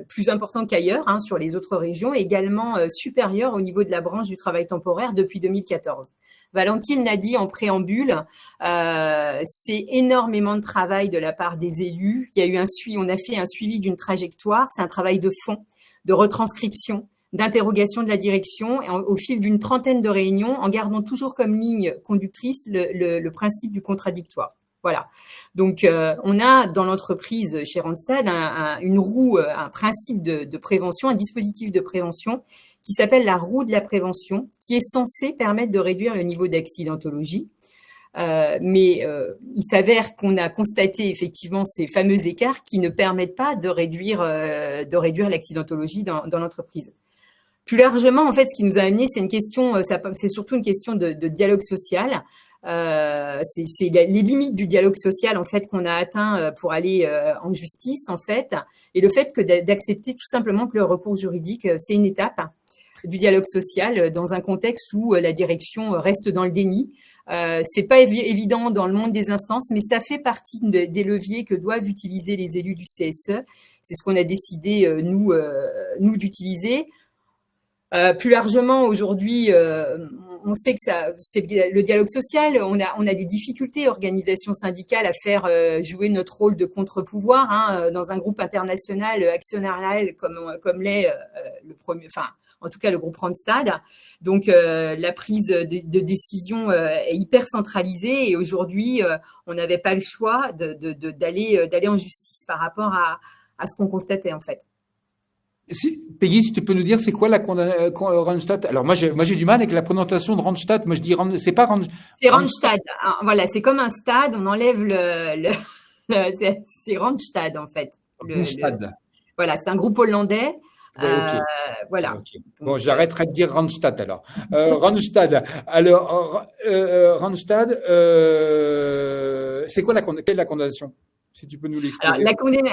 plus important qu'ailleurs, sur les autres régions, également supérieur au niveau de la branche du travail temporaire depuis 2014. Valentine l'a dit en préambule, c'est énormément de travail de la part des élus. Il y a eu on a fait un suivi d'une trajectoire, c'est un travail de fond, de retranscription, d'interrogation de la direction au fil d'une trentaine de réunions, en gardant toujours comme ligne conductrice le principe du contradictoire. Voilà. Donc, on a dans l'entreprise chez Randstad une roue, un principe de prévention, un dispositif de prévention qui s'appelle la roue de la prévention, qui est censé permettre de réduire le niveau d'accidentologie. Mais il s'avère qu'on a constaté effectivement ces fameux écarts qui ne permettent pas de réduire l'accidentologie dans l'entreprise. Plus largement, en fait, ce qui nous a amené, c'est surtout une question de dialogue social. C'est les limites du dialogue social en fait qu'on a atteint pour aller en justice en fait, et le fait que d'accepter tout simplement que le recours juridique c'est une étape du dialogue social dans un contexte où la direction reste dans le déni. C'est pas évident dans le monde des instances, mais ça fait partie des leviers que doivent utiliser les élus du CSE. C'est ce qu'on a décidé, nous d'utiliser. Plus largement, aujourd'hui, on sait que c'est le dialogue social. On a des difficultés, organisations syndicales, à faire jouer notre rôle de contre-pouvoir dans un groupe international actionnarial comme l'est le premier, enfin, en tout cas le groupe Randstad. Donc, la prise de décision est hyper centralisée et aujourd'hui, on n'avait pas le choix d'aller en justice par rapport à ce qu'on constatait en fait. Peggy, si tu peux nous dire, c'est quoi la Randstad? Alors moi j'ai du mal avec la prononciation de Randstad. Moi je dis c'est pas Randstad. C'est Randstad. Voilà, c'est comme un stade. On enlève c'est Randstad en fait. Randstad. Voilà, c'est un groupe hollandais. Okay. Voilà. Okay. Bon, j'arrêterai de dire Randstad alors. Randstad. Alors Randstad, c'est quoi quelle est la condamnation? Si tu peux nous l'expliquer.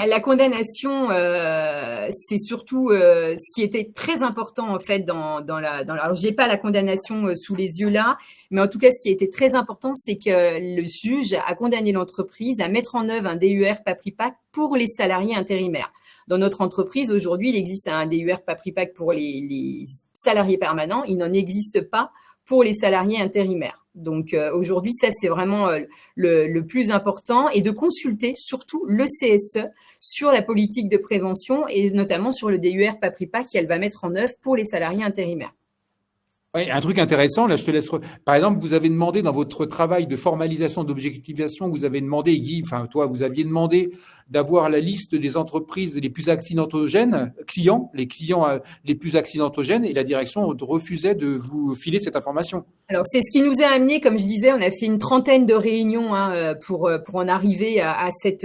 La condamnation, c'est surtout ce qui était très important en fait alors j'ai pas la condamnation sous les yeux là, mais en tout cas ce qui était très important, c'est que le juge a condamné l'entreprise à mettre en œuvre un DUR PAPRIPAC pour les salariés intérimaires. Dans notre entreprise aujourd'hui, il existe un DUR PAPRIPAC pour les salariés permanents, il n'en existe pas pour les salariés intérimaires. Donc aujourd'hui, ça c'est vraiment le plus important, et de consulter surtout le CSE sur la politique de prévention et notamment sur le DUR PAPRIPAC qu'elle va mettre en œuvre pour les salariés intérimaires. Oui, un truc intéressant, là je te laisse. Par exemple, vous avez demandé dans votre travail de formalisation, d'objectivation, vous avez demandé, Guy, enfin toi, vous aviez demandé d'avoir la liste des entreprises les plus accidentogènes, les clients les plus accidentogènes, et la direction refusait de vous filer cette information. Alors, c'est ce qui nous a amené, comme je disais, on a fait une trentaine de réunions pour en arriver à cette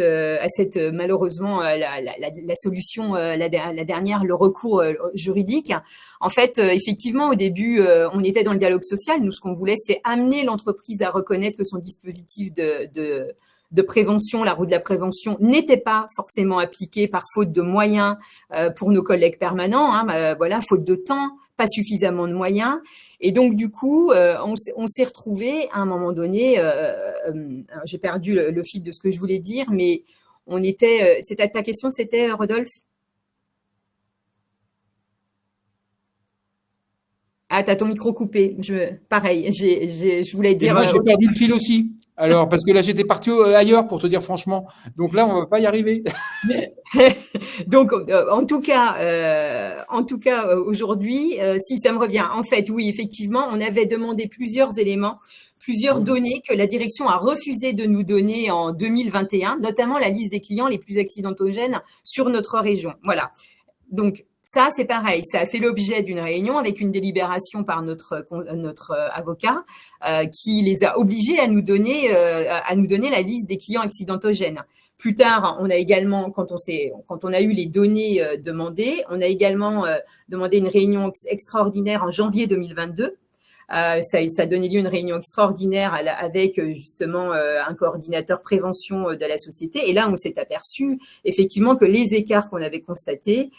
malheureusement la solution, la dernière, le recours juridique. En fait, effectivement, au début, on était dans le dialogue social. Nous, ce qu'on voulait, c'est amener l'entreprise à reconnaître que son dispositif de prévention, la roue de la prévention, n'était pas forcément appliquée par faute de moyens pour nos collègues permanents. Voilà, faute de temps, pas suffisamment de moyens. Et donc, du coup, on s'est retrouvés à un moment donné, j'ai perdu le fil de ce que je voulais dire, mais on était, ta question, c'était, Rodolphe? Ah, t'as ton micro coupé. Pareil, je voulais dire. Et moi, j'ai perdu le fil aussi. Alors, parce que là, j'étais parti ailleurs, pour te dire franchement. Donc là, on va pas y arriver. Donc, en tout cas, aujourd'hui, si ça me revient, en fait, oui, effectivement, on avait demandé plusieurs éléments, plusieurs données que la direction a refusé de nous donner en 2021, notamment la liste des clients les plus accidentogènes sur notre région. Voilà. Donc, ça, c'est pareil. Ça a fait l'objet d'une réunion avec une délibération par notre avocat qui les a obligés à nous donner la liste des clients accidentogènes. Plus tard, on a également, quand on a eu les données demandées, on a également demandé une réunion extraordinaire en janvier 2022. Ça a donné lieu à une réunion extraordinaire avec justement un coordinateur prévention de la société. Et là, on s'est aperçu effectivement que les écarts qu'on avait constatés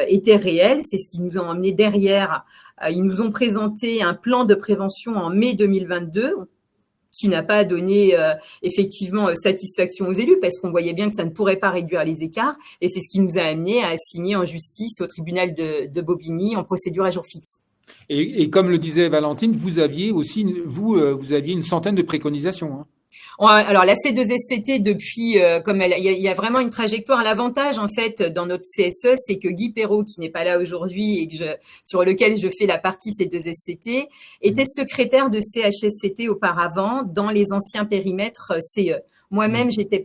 étaient réels. C'est ce qui nous a emmené derrière. Ils nous ont présenté un plan de prévention en mai 2022 qui n'a pas donné effectivement satisfaction aux élus parce qu'on voyait bien que ça ne pourrait pas réduire les écarts. Et c'est ce qui nous a amené à assigner en justice au tribunal de Bobigny en procédure à jour fixe. Et comme le disait Valentine, vous aviez aussi, vous aviez une centaine de préconisations. Hein. Alors la C2SCT depuis, comme il y a vraiment une trajectoire. L'avantage en fait dans notre CSE, c'est que Guy Perrault, qui n'est pas là aujourd'hui et sur lequel je fais la partie C2SCT, était secrétaire de CHSCT auparavant dans les anciens périmètres CE. Moi-même, j'étais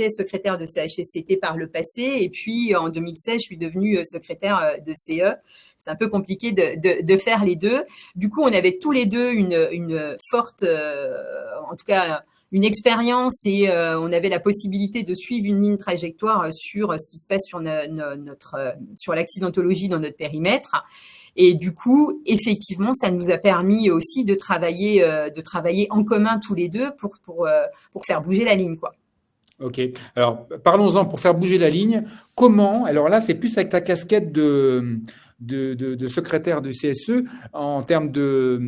secrétaire de CHSCT par le passé, et puis en 2016, je suis devenue secrétaire de CE. C'est un peu compliqué de faire les deux. Du coup, on avait tous les deux une forte, en tout cas, une expérience et on avait la possibilité de suivre une ligne trajectoire sur ce qui se passe sur l'accidentologie dans notre périmètre. Et du coup, effectivement, ça nous a permis aussi de travailler en commun tous les deux pour faire bouger la ligne, quoi. Ok. Alors, parlons-en pour faire bouger la ligne. Comment? Alors là, c'est plus avec ta casquette de de secrétaire de CSE en termes de,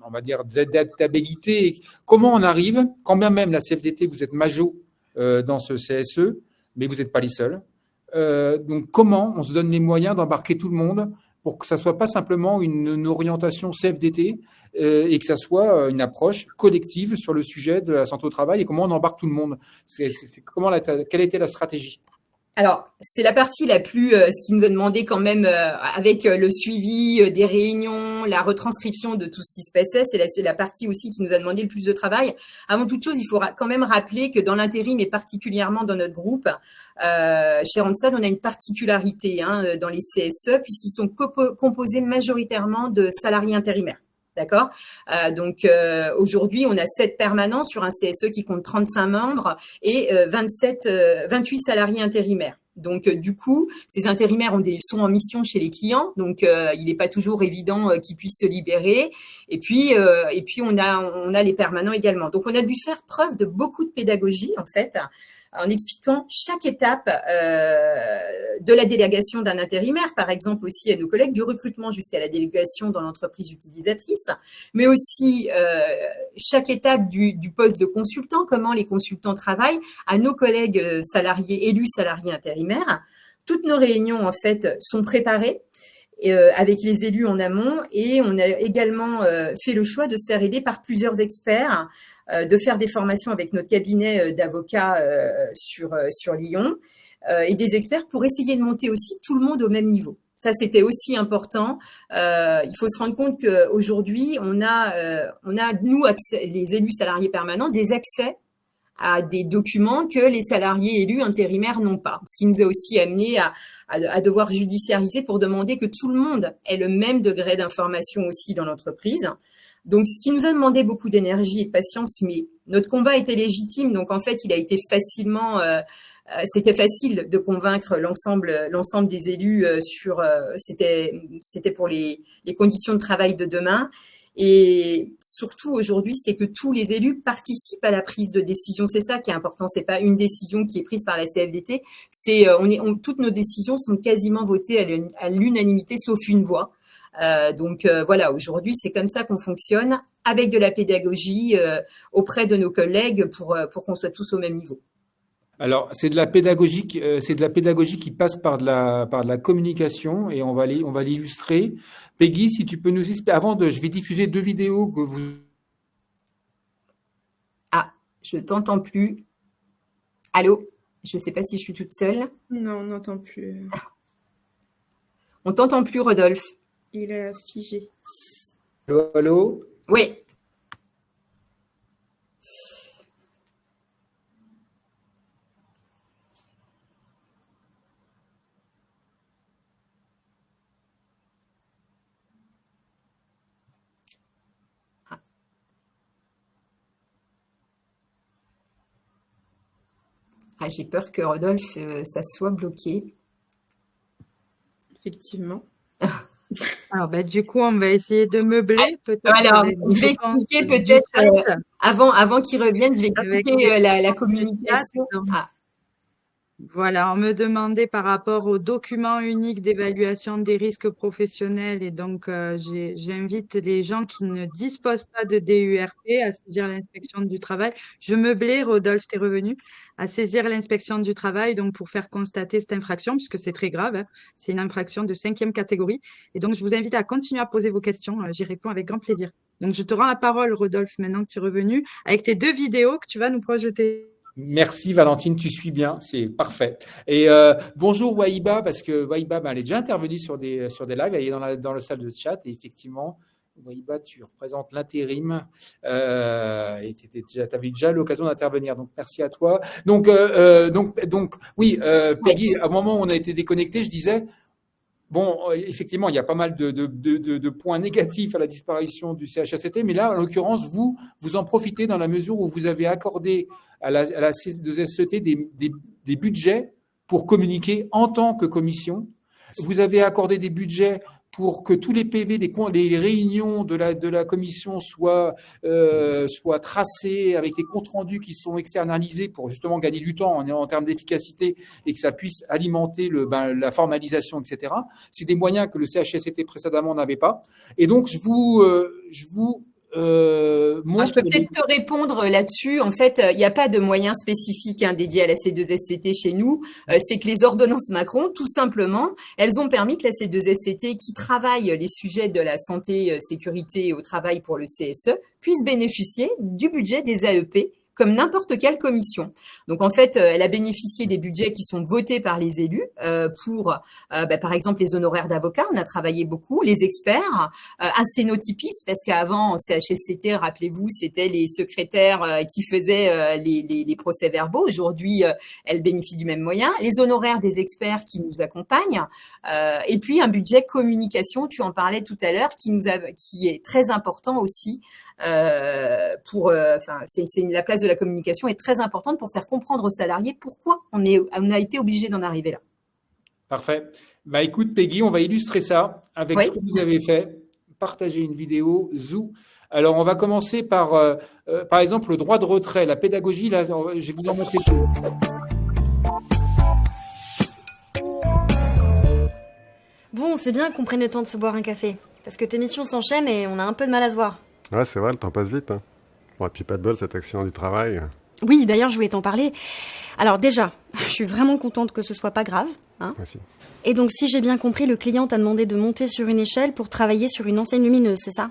on va dire, d'adaptabilité. Comment on arrive, quand bien même la CFDT, vous êtes majo dans ce CSE, mais vous n'êtes pas les seuls. Donc, comment on se donne les moyens d'embarquer tout le monde pour que ça ne soit pas simplement une orientation CFDT et que ça soit une approche collective sur le sujet de la santé au travail et comment on embarque tout le monde. Quelle était la stratégie? Alors, c'est la partie la plus, ce qui nous a demandé quand même, avec le suivi des réunions, la retranscription de tout ce qui se passait, c'est la partie aussi qui nous a demandé le plus de travail. Avant toute chose, il faut quand même rappeler que dans l'intérim et particulièrement dans notre groupe, chez Randstad, on a une particularité dans les CSE puisqu'ils sont composés majoritairement de salariés intérimaires. D'accord. Donc aujourd'hui, on a 7 permanents sur un CSE qui compte 35 membres et 28 salariés intérimaires. Donc du coup, ces intérimaires sont en mission chez les clients, donc il n'est pas toujours évident qu'ils puissent se libérer. Et puis on a les permanents également. Donc on a dû faire preuve de beaucoup de pédagogie en fait, en expliquant chaque étape de la délégation d'un intérimaire, par exemple aussi à nos collègues, du recrutement jusqu'à la délégation dans l'entreprise utilisatrice, mais aussi chaque étape du poste de consultant, comment les consultants travaillent, à nos collègues salariés, élus salariés intérimaires. Toutes nos réunions, en fait, sont préparées avec les élus en amont et on a également fait le choix de se faire aider par plusieurs experts, de faire des formations avec notre cabinet d'avocats sur Lyon et des experts pour essayer de monter aussi tout le monde au même niveau. Ça, c'était aussi important. Il faut se rendre compte qu'aujourd'hui, on a nous, les élus salariés permanents, des accès à des documents que les salariés élus intérimaires n'ont pas. Ce qui nous a aussi amené à devoir judiciariser pour demander que tout le monde ait le même degré d'information aussi dans l'entreprise. Donc, ce qui nous a demandé beaucoup d'énergie et de patience, mais notre combat était légitime. Donc, en fait, il a été c'était facile de convaincre l'ensemble des élus c'était pour les conditions de travail de demain. Et surtout aujourd'hui, c'est que tous les élus participent à la prise de décision. C'est ça qui est important. C'est pas une décision qui est prise par la CFDT. Toutes nos décisions sont quasiment votées à l'unanimité, sauf une voix. Donc voilà, aujourd'hui, c'est comme ça qu'on fonctionne, avec de la pédagogie auprès de nos collègues pour qu'on soit tous au même niveau. Alors, c'est de la pédagogie qui passe par de la communication et on va l'illustrer. Peggy, si tu peux nous expliquer, je vais diffuser 2 vidéos que vous. Ah, je t'entends plus. Allô? Je ne sais pas si je suis toute seule. Non, on n'entend plus. On t'entend plus, Rodolphe. Il est figé. Allô, allô? Oui. Ah, j'ai peur que Rodolphe, ça soit bloqué. Effectivement. Alors, du coup, on va essayer de meubler peut-être. Alors, je vais expliquer peut-être, avant qu'il revienne, je vais expliquer la communication. Voilà, on me demandait par rapport au document unique d'évaluation des risques professionnels et donc j'invite les gens qui ne disposent pas de DURP à saisir l'inspection du travail. Je meublais, Rodolphe, t'es revenu, à saisir l'inspection du travail donc pour faire constater cette infraction puisque c'est très grave, c'est une infraction de 5e catégorie et donc je vous invite à continuer à poser vos questions, j'y réponds avec grand plaisir. Donc je te rends la parole, Rodolphe, maintenant que tu es revenu, avec tes 2 vidéos que tu vas nous projeter. Merci Valentine, tu suis bien, c'est parfait. Et bonjour Wahiba, parce que Wahiba, elle est déjà intervenue sur des lives, elle est dans la salle de chat, et effectivement, Wahiba, tu représentes l'intérim et tu avais déjà l'occasion d'intervenir, donc merci à toi. Donc oui, Peggy, à un moment où on a été déconnecté, je disais, bon, effectivement, il y a pas mal de points négatifs à la disparition du CHSCT, mais là, en l'occurrence, vous en profitez dans la mesure où vous avez accordé à la CHSCT des budgets pour communiquer en tant que commission Vous avez accordé des budgets pour que tous les PV, les réunions de la commission soient tracées avec des comptes rendus qui sont externalisés pour justement gagner du temps en termes d'efficacité et que ça puisse alimenter la formalisation, etc. C'est des moyens que le CHSCT précédemment n'avait pas. Et donc, je vous je peux peut-être te répondre là-dessus. En fait, il n'y a pas de moyens spécifiques dédiés à la C2SCT chez nous. C'est que les ordonnances Macron, tout simplement, elles ont permis que la C2SCT, qui travaille les sujets de la santé, sécurité au travail pour le CSE, puisse bénéficier du budget des AEP comme n'importe quelle commission. Donc, en fait, elle a bénéficié des budgets qui sont votés par les élus pour, par exemple, les honoraires d'avocats. On a travaillé beaucoup, les experts, un cénotypisme, parce qu'avant, en CHSCT, rappelez-vous, c'était les secrétaires qui faisaient les procès-verbaux. Aujourd'hui, elle bénéficie du même moyen. Les honoraires des experts qui nous accompagnent. Et puis, un budget communication, tu en parlais tout à l'heure, qui est très important aussi la place de la communication est très importante pour faire comprendre aux salariés pourquoi on a été obligé d'en arriver là. Parfait. Écoute, Peggy, on va illustrer ça avec ce que vous avez fait. Partagez une vidéo, Zou. Alors, on va commencer par exemple, le droit de retrait, la pédagogie. Là, je vais vous en montrer tout. Bon, c'est bien qu'on prenne le temps de se boire un café, parce que tes missions s'enchaînent et on a un peu de mal à se voir. Ouais, c'est vrai, le temps passe vite. Bon, et puis pas de bol, cet accident du travail. Oui, d'ailleurs, je voulais t'en parler. Alors déjà, je suis vraiment contente que ce soit pas grave. Moi aussi. Et donc, si j'ai bien compris, le client t'a demandé de monter sur une échelle pour travailler sur une enseigne lumineuse, c'est ça ?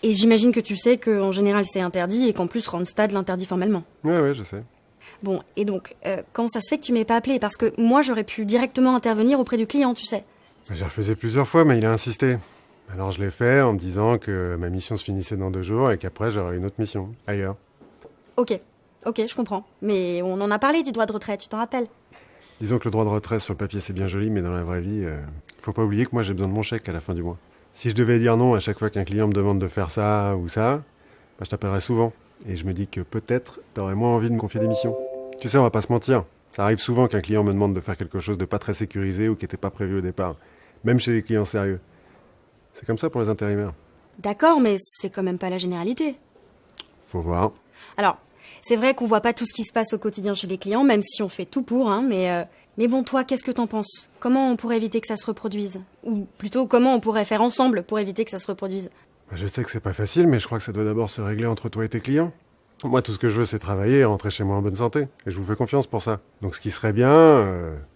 Et j'imagine que tu sais qu'en général, c'est interdit et qu'en plus, Randstad l'interdit formellement. Ouais, je sais. Bon, et donc, comment ça se fait que tu m'aies pas appelé ? Parce que moi, j'aurais pu directement intervenir auprès du client, tu sais. J'ai refusé plusieurs fois, mais il a insisté. Alors je l'ai fait en me disant que ma mission se finissait dans 2 jours et qu'après j'aurais une autre mission, ailleurs. Ok, je comprends. Mais on en a parlé du droit de retrait, tu t'en rappelles ? Disons que le droit de retrait sur le papier c'est bien joli, mais dans la vraie vie, faut pas oublier que moi j'ai besoin de mon chèque à la fin du mois. Si je devais dire non à chaque fois qu'un client me demande de faire ça ou ça, je t'appellerais souvent. Et je me dis que peut-être t'aurais moins envie de me confier des missions. Tu sais, on va pas se mentir. Ça arrive souvent qu'un client me demande de faire quelque chose de pas très sécurisé ou qui était pas prévu au départ. Même chez les clients sérieux. C'est comme ça pour les intérimaires. D'accord, mais c'est quand même pas la généralité. Faut voir. Alors, c'est vrai qu'on voit pas tout ce qui se passe au quotidien chez les clients, même si on fait tout pour, mais bon, toi, qu'est-ce que t'en penses ? Comment on pourrait éviter que ça se reproduise ? Ou plutôt, comment on pourrait faire ensemble pour éviter que ça se reproduise ? Je sais que c'est pas facile, mais je crois que ça doit d'abord se régler entre toi et tes clients. Moi, tout ce que je veux, c'est travailler et rentrer chez moi en bonne santé. Et je vous fais confiance pour ça. Donc, ce qui serait bien,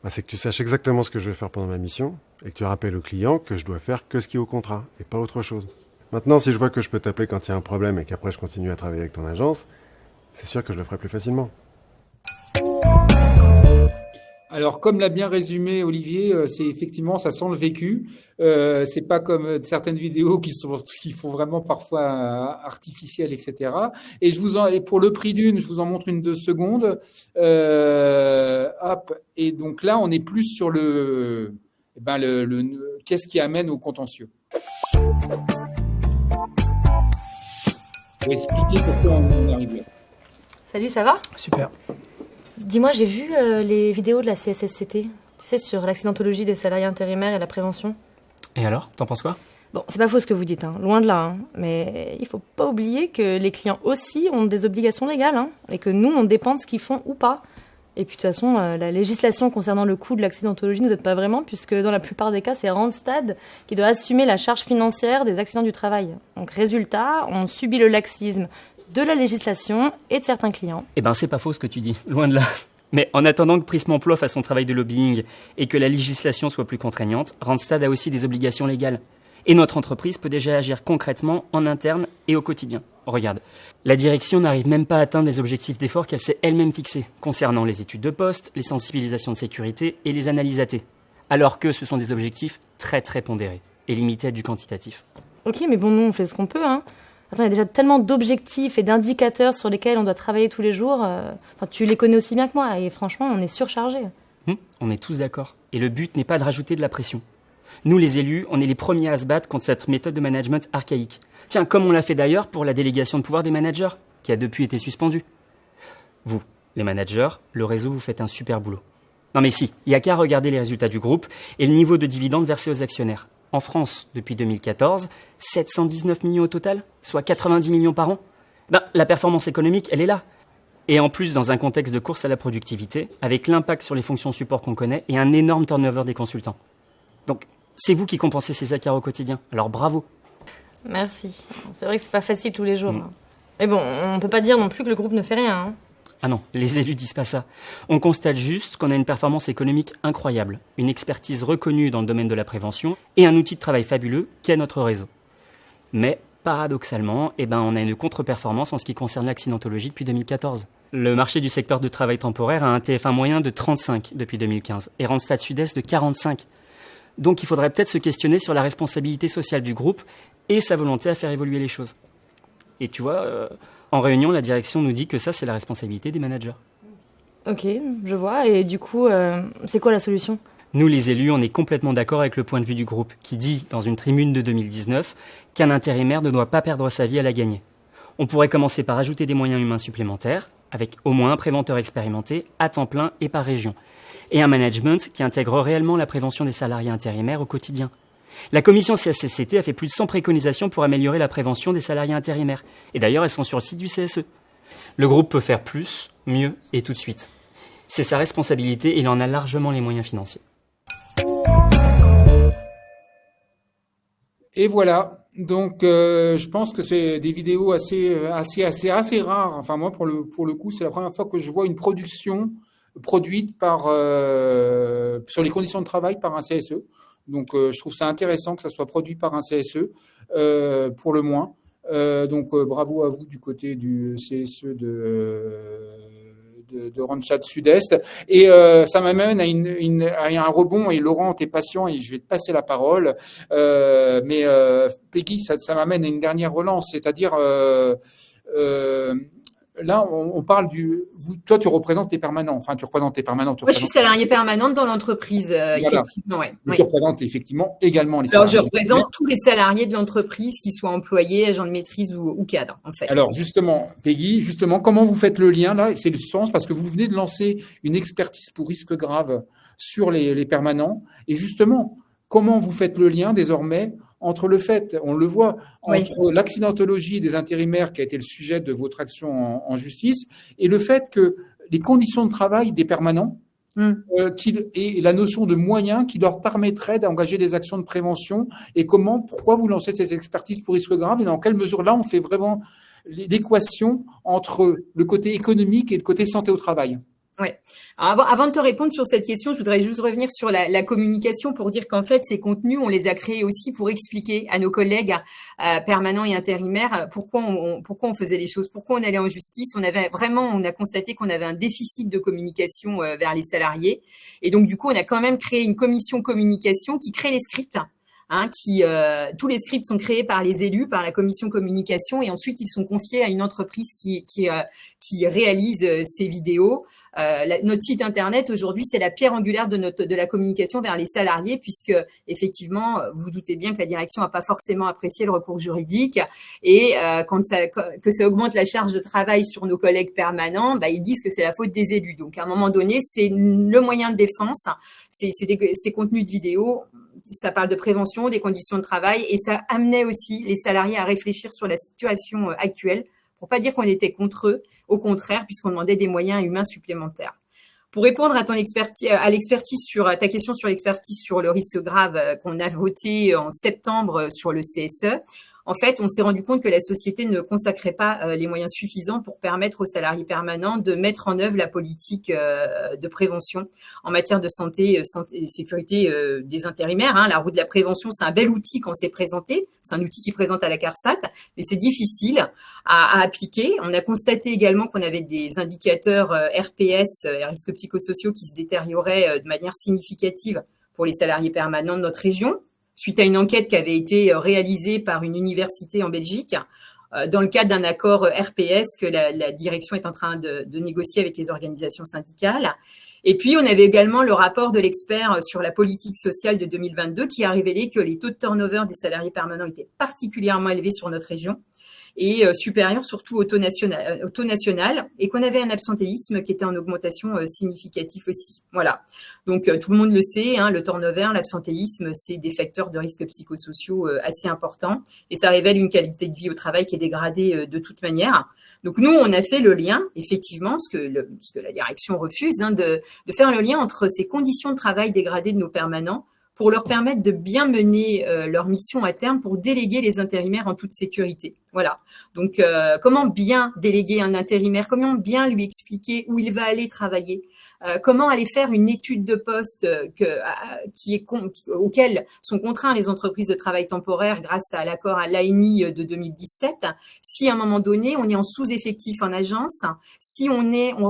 c'est que tu saches exactement ce que je vais faire pendant ma mission et que tu rappelles au client que je dois faire que ce qui est au contrat et pas autre chose. Maintenant, si je vois que je peux t'appeler quand il y a un problème et qu'après je continue à travailler avec ton agence, c'est sûr que je le ferai plus facilement. Alors, comme l'a bien résumé Olivier, c'est effectivement, ça sent le vécu. C'est pas comme certaines vidéos qui font vraiment parfois artificielles, etc. Et pour le prix d'une, je vous en montre une 2 secondes. Et donc là, on est plus sur qu'est-ce qui amène au contentieux. Pour expliquer pourquoi on arrive là. Salut, ça va ? Super. Dis-moi, j'ai vu les vidéos de la CSSCT, tu sais, sur l'accidentologie des salariés intérimaires et la prévention. Et alors, t'en penses quoi ? Bon, c'est pas faux ce que vous dites, loin de là, mais il faut pas oublier que les clients aussi ont des obligations légales, et que nous, on dépend de ce qu'ils font ou pas. Et puis de toute façon, la législation concernant le coût de l'accidentologie ne nous aide pas vraiment, puisque dans la plupart des cas, c'est Randstad qui doit assumer la charge financière des accidents du travail. Donc résultat, on subit le laxisme de la législation et de certains clients. Eh ben, c'est pas faux ce que tu dis, loin de là. Mais en attendant que Prism Emploi fasse son travail de lobbying et que la législation soit plus contraignante, Randstad a aussi des obligations légales. Et notre entreprise peut déjà agir concrètement en interne et au quotidien. Regarde, la direction n'arrive même pas à atteindre les objectifs d'effort qu'elle s'est elle-même fixés, concernant les études de poste, les sensibilisations de sécurité et les analyses AT. Alors que ce sont des objectifs très très pondérés et limités à du quantitatif. Ok, mais bon, nous, on fait ce qu'on peut, Attends, il y a déjà tellement d'objectifs et d'indicateurs sur lesquels on doit travailler tous les jours. Tu les connais aussi bien que moi et franchement, on est surchargés. On est tous d'accord. Et le but n'est pas de rajouter de la pression. Nous, les élus, on est les premiers à se battre contre cette méthode de management archaïque. Tiens, comme on l'a fait d'ailleurs pour la délégation de pouvoir des managers, qui a depuis été suspendue. Vous, les managers, le réseau, vous faites un super boulot. Non mais si, il n'y a qu'à regarder les résultats du groupe et le niveau de dividendes versés aux actionnaires. En France, depuis 2014, 719 millions au total, soit 90 millions par an. La performance économique, elle est là. Et en plus, dans un contexte de course à la productivité, avec l'impact sur les fonctions support qu'on connaît et un énorme turnover des consultants. Donc, c'est vous qui compensez ces écarts au quotidien. Alors bravo. Merci. C'est vrai que c'est pas facile tous les jours. Mais bon, on peut pas dire non plus que le groupe ne fait rien. Ah non, les élus disent pas ça. On constate juste qu'on a une performance économique incroyable, une expertise reconnue dans le domaine de la prévention et un outil de travail fabuleux qui est notre réseau. Mais paradoxalement, on a une contre-performance en ce qui concerne l'accidentologie depuis 2014. Le marché du secteur de travail temporaire a un TF1 moyen de 35 depuis 2015 et Randstad Sud-Est de 45. Donc il faudrait peut-être se questionner sur la responsabilité sociale du groupe et sa volonté à faire évoluer les choses. Et tu vois, en réunion, la direction nous dit que ça, c'est la responsabilité des managers. Ok, je vois. Et du coup, c'est quoi la solution ? Nous, les élus, on est complètement d'accord avec le point de vue du groupe qui dit, dans une tribune de 2019, qu'un intérimaire ne doit pas perdre sa vie à la gagner. On pourrait commencer par ajouter des moyens humains supplémentaires, avec au moins un préventeur expérimenté, à temps plein et par région, et un management qui intègre réellement la prévention des salariés intérimaires au quotidien. La commission CSCT a fait plus de 100 préconisations pour améliorer la prévention des salariés intérimaires. Et d'ailleurs, elles sont sur le site du CSE. Le groupe peut faire plus, mieux et tout de suite. C'est sa responsabilité et il en a largement les moyens financiers. Et voilà. Donc, je pense que c'est des vidéos assez rares. Enfin, moi, pour le coup, c'est la première fois que je vois une production produite sur les conditions de travail par un CSE. Donc, je trouve ça intéressant que ça soit produit par un CSE, pour le moins. Donc, bravo à vous du côté du CSE de Randstad Sud-Est. Et ça m'amène à un rebond. Et Laurent, t'es patient et je vais te passer la parole. Mais Peggy, ça m'amène à une dernière relance. C'est-à-dire, là, on parle toi, tu représentes les permanents. Enfin, tu représentes les permanents. Moi, je suis salariée permanente dans l'entreprise, voilà. effectivement. Ouais. Tu représentes effectivement également les Alors, salariés. je représente tous les salariés de l'entreprise, qu'ils soient employés, agents de maîtrise ou cadres, en fait. Alors, justement, Peggy, comment vous faites le lien là? C'est le sens, parce que vous venez de lancer une expertise pour risques graves sur les permanents. Et justement, comment vous faites le lien désormais entre le fait, on le voit, entre l'accidentologie des intérimaires qui a été le sujet de votre action en justice et le fait que les conditions de travail des permanents et la notion de moyens qui leur permettraient d'engager des actions de prévention et pourquoi vous lancez cette expertise pour risques graves et dans quelle mesure là on fait vraiment l'équation entre le côté économique et le côté santé au travail. Oui. Avant de te répondre sur cette question, je voudrais juste revenir sur la communication pour dire qu'en fait, ces contenus, on les a créés aussi pour expliquer à nos collègues permanents et intérimaires pourquoi on faisait les choses, pourquoi on allait en justice. On a constaté qu'on avait un déficit de communication vers les salariés. Et donc, du coup, on a quand même créé une commission communication qui crée les scripts. Tous les scripts sont créés par les élus, par la commission communication, et ensuite ils sont confiés à une entreprise qui réalise ces vidéos. Notre site internet aujourd'hui, c'est la pierre angulaire de la communication vers les salariés, puisque effectivement, vous doutez bien que la direction n'a pas forcément apprécié le recours juridique, et que ça augmente la charge de travail sur nos collègues permanents, ils disent que c'est la faute des élus. Donc à un moment donné, c'est le moyen de défense, ces contenus de vidéos. Ça parle de prévention, des conditions de travail, et ça amenait aussi les salariés à réfléchir sur la situation actuelle, pour pas dire qu'on était contre eux, au contraire, puisqu'on demandait des moyens humains supplémentaires. Pour répondre à l'expertise sur ta question sur l'expertise sur le risque grave qu'on a voté en septembre sur le CSE, en fait, on s'est rendu compte que la société ne consacrait pas les moyens suffisants pour permettre aux salariés permanents de mettre en œuvre la politique de prévention en matière de santé et sécurité des intérimaires. La roue de la prévention, c'est un bel outil qu'on s'est présenté. C'est un outil qui présente à la CARSAT, mais c'est difficile à appliquer. On a constaté également qu'on avait des indicateurs RPS, risques psychosociaux, qui se détérioraient de manière significative pour les salariés permanents de notre région, suite à une enquête qui avait été réalisée par une université en Belgique, dans le cadre d'un accord RPS que la direction est en train de négocier avec les organisations syndicales. Et puis, on avait également le rapport de l'expert sur la politique sociale de 2022 qui a révélé que les taux de turnover des salariés permanents étaient particulièrement élevés sur notre région et supérieur surtout au taux national, et qu'on avait un absentéisme qui était en augmentation significative aussi. Voilà. Donc tout le monde le sait, hein, le turnover, l'absentéisme, c'est des facteurs de risques psychosociaux assez importants, et ça révèle une qualité de vie au travail qui est dégradée de toute manière. Donc nous, on a fait le lien, effectivement, ce que la direction refuse, hein, de faire le lien entre ces conditions de travail dégradées de nos permanents pour leur permettre de bien mener leur mission à terme pour déléguer les intérimaires en toute sécurité. Voilà. Donc, comment bien déléguer un intérimaire, comment bien lui expliquer où il va aller travailler, comment aller faire une étude de poste auquel sont contraints les entreprises de travail temporaire grâce à l'accord à l'ANI de 2017. Si à un moment donné, on est en sous-effectif en agence, si on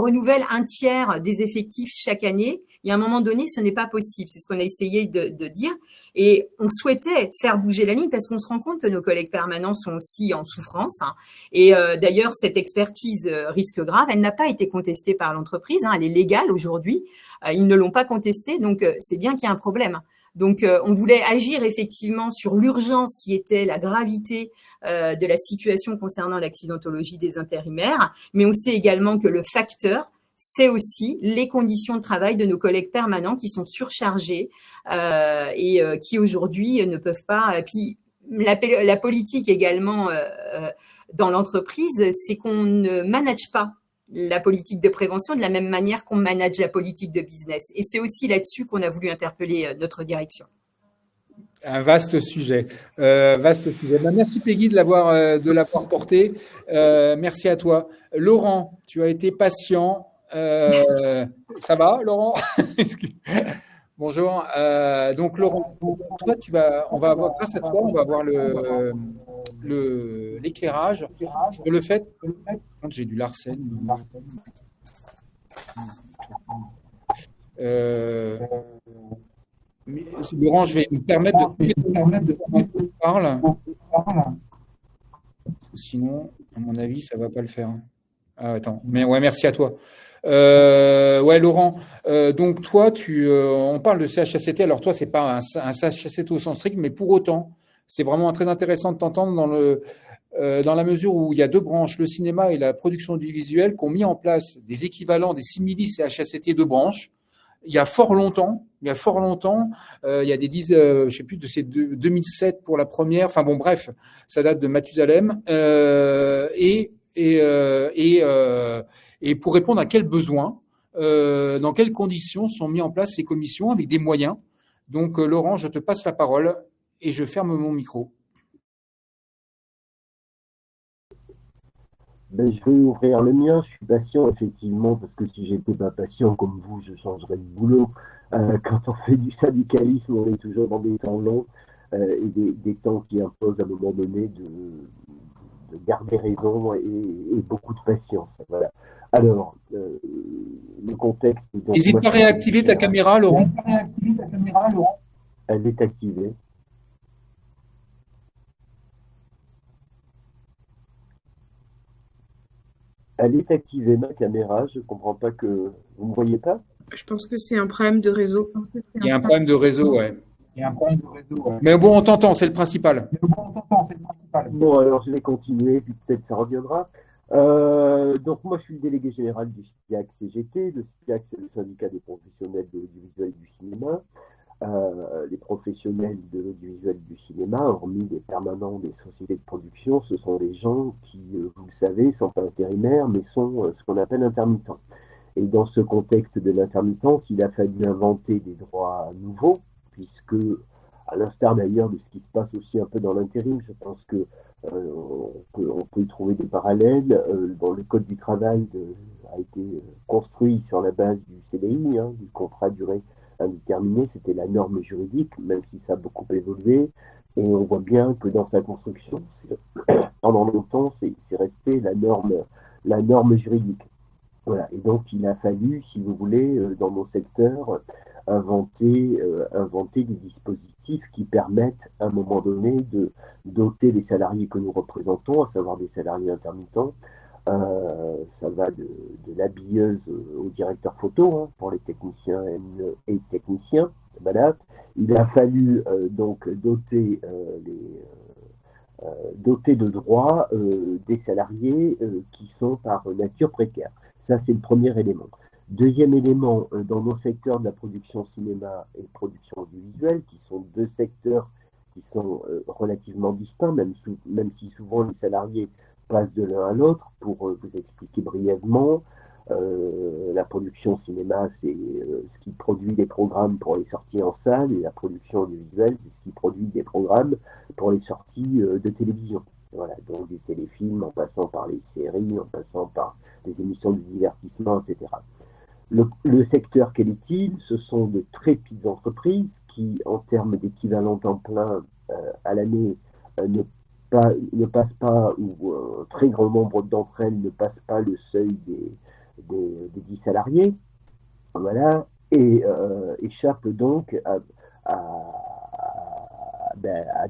renouvelle un tiers des effectifs chaque année, il y a un moment donné, ce n'est pas possible. C'est ce qu'on a essayé de dire. Et on souhaitait faire bouger la ligne parce qu'on se rend compte que nos collègues permanents sont aussi en souffrance. Hein. Et d'ailleurs, cette expertise risque grave, elle n'a pas été contestée par l'entreprise. Hein. Elle est légale aujourd'hui. Ils ne l'ont pas contestée. Donc, c'est bien qu'il y a un problème. Donc, on voulait agir effectivement sur l'urgence qui était la gravité de la situation concernant l'accidentologie des intérimaires. Mais on sait également que le facteur, c'est aussi les conditions de travail de nos collègues permanents qui sont surchargés et qui aujourd'hui ne peuvent pas. Puis la politique également dans l'entreprise, c'est qu'on ne manage pas la politique de prévention de la même manière qu'on manage la politique de business. Et c'est aussi là-dessus qu'on a voulu interpeller notre direction. Un vaste sujet. Vaste sujet. Ben, merci Peggy de l'avoir porté. Merci à toi. Laurent, tu as été patient. Ça va, Laurent? Bonjour. Donc, Laurent, toi, on va avoir, grâce à toi, on va avoir l'éclairage sur le fait. J'ai du Larsen. Laurent, je vais me permettre de parler. Sinon, à mon avis, ça ne va pas le faire. Ah, attends, mais ouais, merci à toi. Ouais, Laurent, donc toi, on parle de CHSCT, alors toi, c'est pas un CHSCT au sens strict, mais pour autant, c'est vraiment très intéressant de t'entendre dans la mesure où il y a deux branches, le cinéma et la production audiovisuelle, qui ont mis en place des équivalents des simili CHSCT de branches. Il y a fort longtemps, il y a des je sais plus, c'est 2007 pour la première, enfin bon, bref, ça date de Mathusalem, et pour répondre à quels besoins, dans quelles conditions sont mis en place ces commissions avec des moyens. Donc, Laurent, je te passe la parole et je ferme mon micro. Ben, je vais ouvrir le mien. Je suis patient, effectivement, parce que si j'étais pas patient comme vous, je changerais de boulot. Quand on fait du syndicalisme, on est toujours dans des temps longs et des temps qui imposent à un moment donné de garder raison et beaucoup de patience. Voilà. Alors, le contexte... N'hésite pas à réactiver ta caméra, Laurent. Elle est activée. Elle est activée, ma caméra. Je ne comprends pas que... Vous ne me voyez pas? Je pense que c'est un problème de réseau. Il y a un problème de réseau, ouais. Mais bon, on t'entend, c'est le principal. Bon, alors je vais continuer, puis peut-être ça reviendra. Donc moi, je suis le délégué général du SPIAC-CGT. Le SPIAC, c'est le syndicat des professionnels de l'audiovisuel et du cinéma. Les professionnels de l'audiovisuel et du cinéma, hormis les permanents des sociétés de production, ce sont des gens qui, vous le savez, sont pas intérimaires, mais sont ce qu'on appelle intermittents. Et dans ce contexte de l'intermittence, il a fallu inventer des droits nouveaux, puisque, à l'instar d'ailleurs de ce qui se passe aussi un peu dans l'intérim, je pense que on peut y trouver des parallèles. Dans le Code du travail a été construit sur la base du CDI, hein, du contrat à durée indéterminée. C'était la norme juridique, même si ça a beaucoup évolué. Et on voit bien que dans sa construction, pendant longtemps, c'est resté la norme juridique. Voilà. Et donc, il a fallu, si vous voulez, dans nos secteurs, inventer des dispositifs qui permettent, à un moment donné, de doter les salariés que nous représentons, à savoir des salariés intermittents. Ça va de l'habilleuse au directeur photo, hein, pour les techniciens et techniciens. Voilà. Il a fallu donc doter doter de droits des salariés qui sont par nature précaires. Ça, c'est le premier élément. Deuxième élément, dans nos secteurs de la production cinéma et production audiovisuelle, qui sont deux secteurs qui sont relativement distincts, même si souvent les salariés passent de l'un à l'autre. Pour vous expliquer brièvement, la production cinéma, c'est ce qui produit des programmes pour les sorties en salle, et la production audiovisuelle, c'est ce qui produit des programmes pour les sorties de télévision. Voilà, donc du téléfilm, en passant par les séries, en passant par les émissions de divertissement, etc. Le secteur, quel est-il? Ce sont de très petites entreprises qui, en termes d'équivalent temps plein à l'année, ne passent pas, ou un très grand nombre d'entre elles ne passent pas le seuil des 10 salariés, voilà, et échappent donc à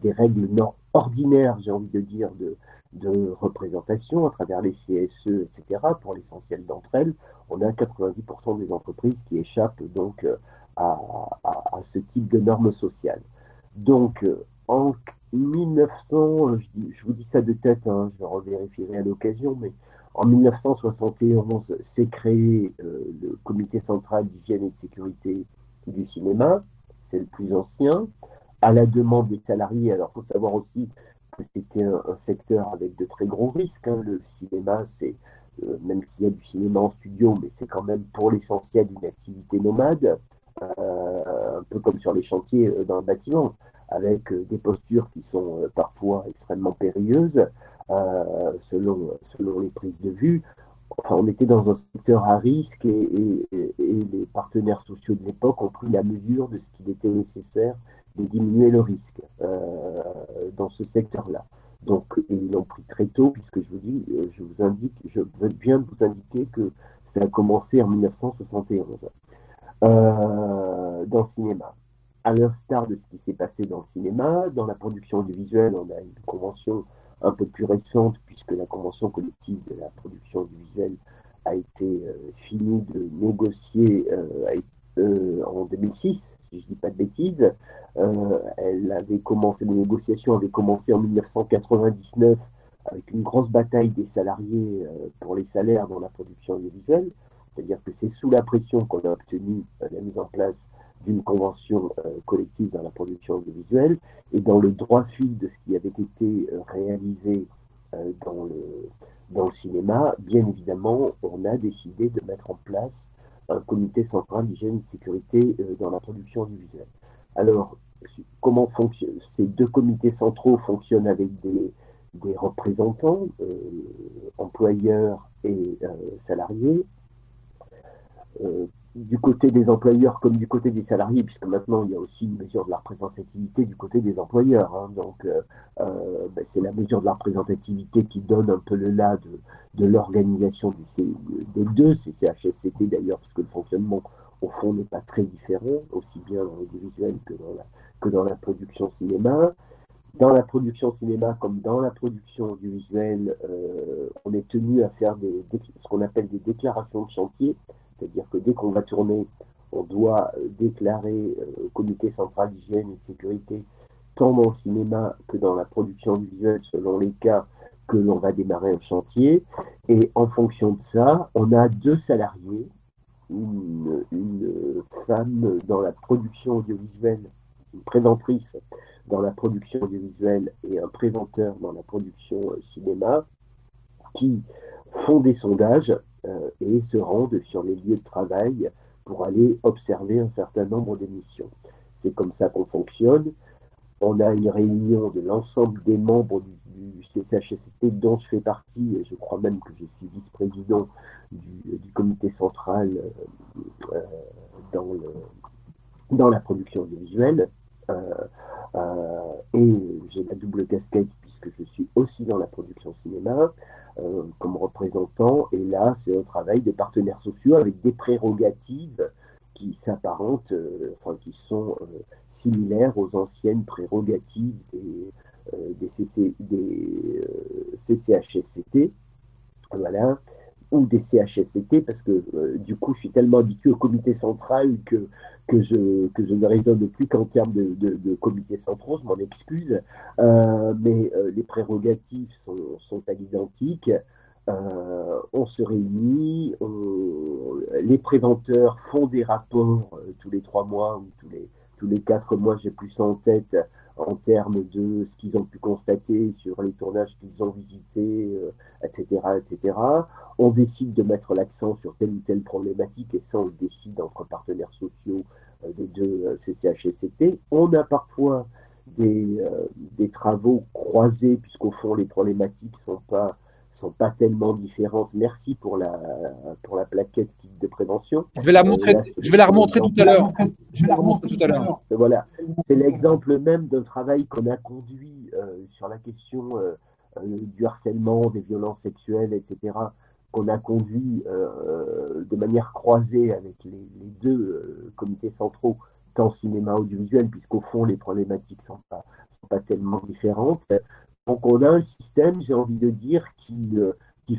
des règles ordinaires, j'ai envie de dire, de représentation à travers les CSE, etc. Pour l'essentiel d'entre elles, on a 90% des entreprises qui échappent donc à ce type de normes sociales. Donc, en 1900, je vous dis ça de tête, hein, je revérifierai à l'occasion, mais en 1971 s'est créé le Comité central d'hygiène et de sécurité du cinéma, c'est le plus ancien, à la demande des salariés. Alors, il faut savoir aussi que c'était un secteur avec de très gros risques, hein. Le cinéma, c'est, même s'il y a du cinéma en studio, mais c'est quand même pour l'essentiel une activité nomade, un peu comme sur les chantiers dans le bâtiment, avec des postures qui sont parfois extrêmement périlleuses selon les prises de vue. Enfin, on était dans un secteur à risque et les partenaires sociaux de l'époque ont pris la mesure de ce qu'il était nécessaire de diminuer le risque dans ce secteur-là. Donc, ils l'ont pris très tôt, puisque je viens de vous indiquer que ça a commencé en 1971 dans le cinéma. À l'instar de ce qui s'est passé dans le cinéma, dans la production audiovisuelle, on a une convention un peu plus récente, puisque la convention collective de la production audiovisuelle a été finie de négocier en 2006, si je ne dis pas de bêtises. Les négociations avaient commencé en 1999 avec une grosse bataille des salariés pour les salaires dans la production audiovisuelle. C'est-à-dire que c'est sous la pression qu'on a obtenu la mise en place d'une convention collective dans la production audiovisuelle, et dans le droit fil de ce qui avait été réalisé dans le cinéma, bien évidemment, on a décidé de mettre en place un comité central d'hygiène et de sécurité dans la production audiovisuelle. Alors, comment fonctionne ces deux comités centraux? Fonctionnent avec des représentants, employeurs et salariés. Du côté des employeurs comme du côté des salariés, puisque maintenant il y a aussi une mesure de la représentativité du côté des employeurs, hein. Donc c'est la mesure de la représentativité qui donne un peu le là de l'organisation des deux CCHSCT d'ailleurs, puisque le fonctionnement au fond n'est pas très différent, aussi bien dans l'audiovisuel que dans la production cinéma. Dans la production cinéma comme dans la production audiovisuelle, on est tenu à faire ce qu'on appelle des déclarations de chantier. C'est-à-dire que dès qu'on va tourner, on doit déclarer au comité central d'hygiène et de sécurité, tant dans le cinéma que dans la production audiovisuelle, selon les cas que l'on va démarrer un chantier. Et en fonction de ça, on a deux salariés, une femme dans la production audiovisuelle, une préventrice dans la production audiovisuelle et un préventeur dans la production cinéma, qui font des sondages et se rendent sur les lieux de travail pour aller observer un certain nombre d'émissions. C'est comme ça qu'on fonctionne. On a une réunion de l'ensemble des membres du CCHSCT dont je fais partie, et je crois même que je suis vice-président du comité central dans la production audiovisuelle. Et j'ai la double casquette puisque je suis aussi dans la production cinéma comme représentant, et là c'est un travail de partenaires sociaux avec des prérogatives qui s'apparentent, qui sont similaires aux anciennes prérogatives des CCHSCT. Voilà. ou des CHSCT, parce que du coup, je suis tellement habitué au comité central que je ne raisonne plus qu'en termes de comités centraux, je m'en excuse, mais les prérogatives sont à l'identique. On se réunit, les préventeurs font des rapports tous les 3 mois ou tous les 4 mois, j'ai plus ça en tête, en termes de ce qu'ils ont pu constater sur les tournages qu'ils ont visités, etc., etc. On décide de mettre l'accent sur telle ou telle problématique, et ça, on le décide entre partenaires sociaux des deux CCHSCT. On a parfois des travaux croisés, puisqu'au fond, les problématiques sont pas tellement différentes. Merci pour la plaquette kit de prévention. Je vais la remontrer tout à l'heure. Je vais la remontrer tout à l'heure. Voilà, c'est l'exemple même d'un travail qu'on a conduit sur la question du harcèlement, des violences sexuelles, etc., qu'on a conduit de manière croisée avec les deux comités centraux, tant cinéma audiovisuel, puisqu'au fond, les problématiques sont pas tellement différentes. Donc, on a un système, j'ai envie de dire, qui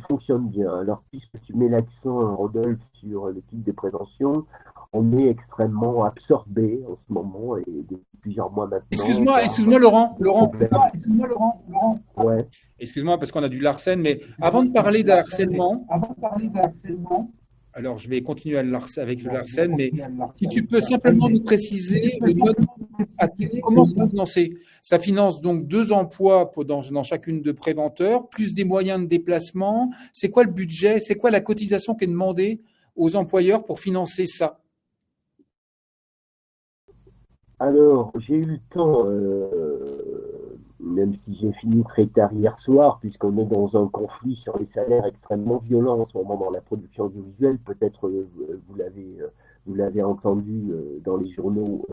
fonctionne bien. Alors, puisque tu mets l'accent, Rodolphe, sur le kit de prévention, on est extrêmement absorbé en ce moment et depuis plusieurs mois maintenant. Excuse-moi, Laurent. Ouais. Excuse-moi, parce qu'on a du Larsen, mais avant de parler de harcèlement, alors je vais continuer avec le Larsen, mais si tu peux simplement nous préciser le mode comment ça financé. Ça finance donc 2 emplois dans chacune de préventeurs, plus des moyens de déplacement. C'est quoi le budget? C'est quoi la cotisation qui est demandée aux employeurs pour financer ça? Alors, j'ai eu le temps, même si j'ai fini très tard hier soir, puisqu'on est dans un conflit sur les salaires extrêmement violent en ce moment dans la production audiovisuelle. Peut-être vous l'avez entendu dans les journaux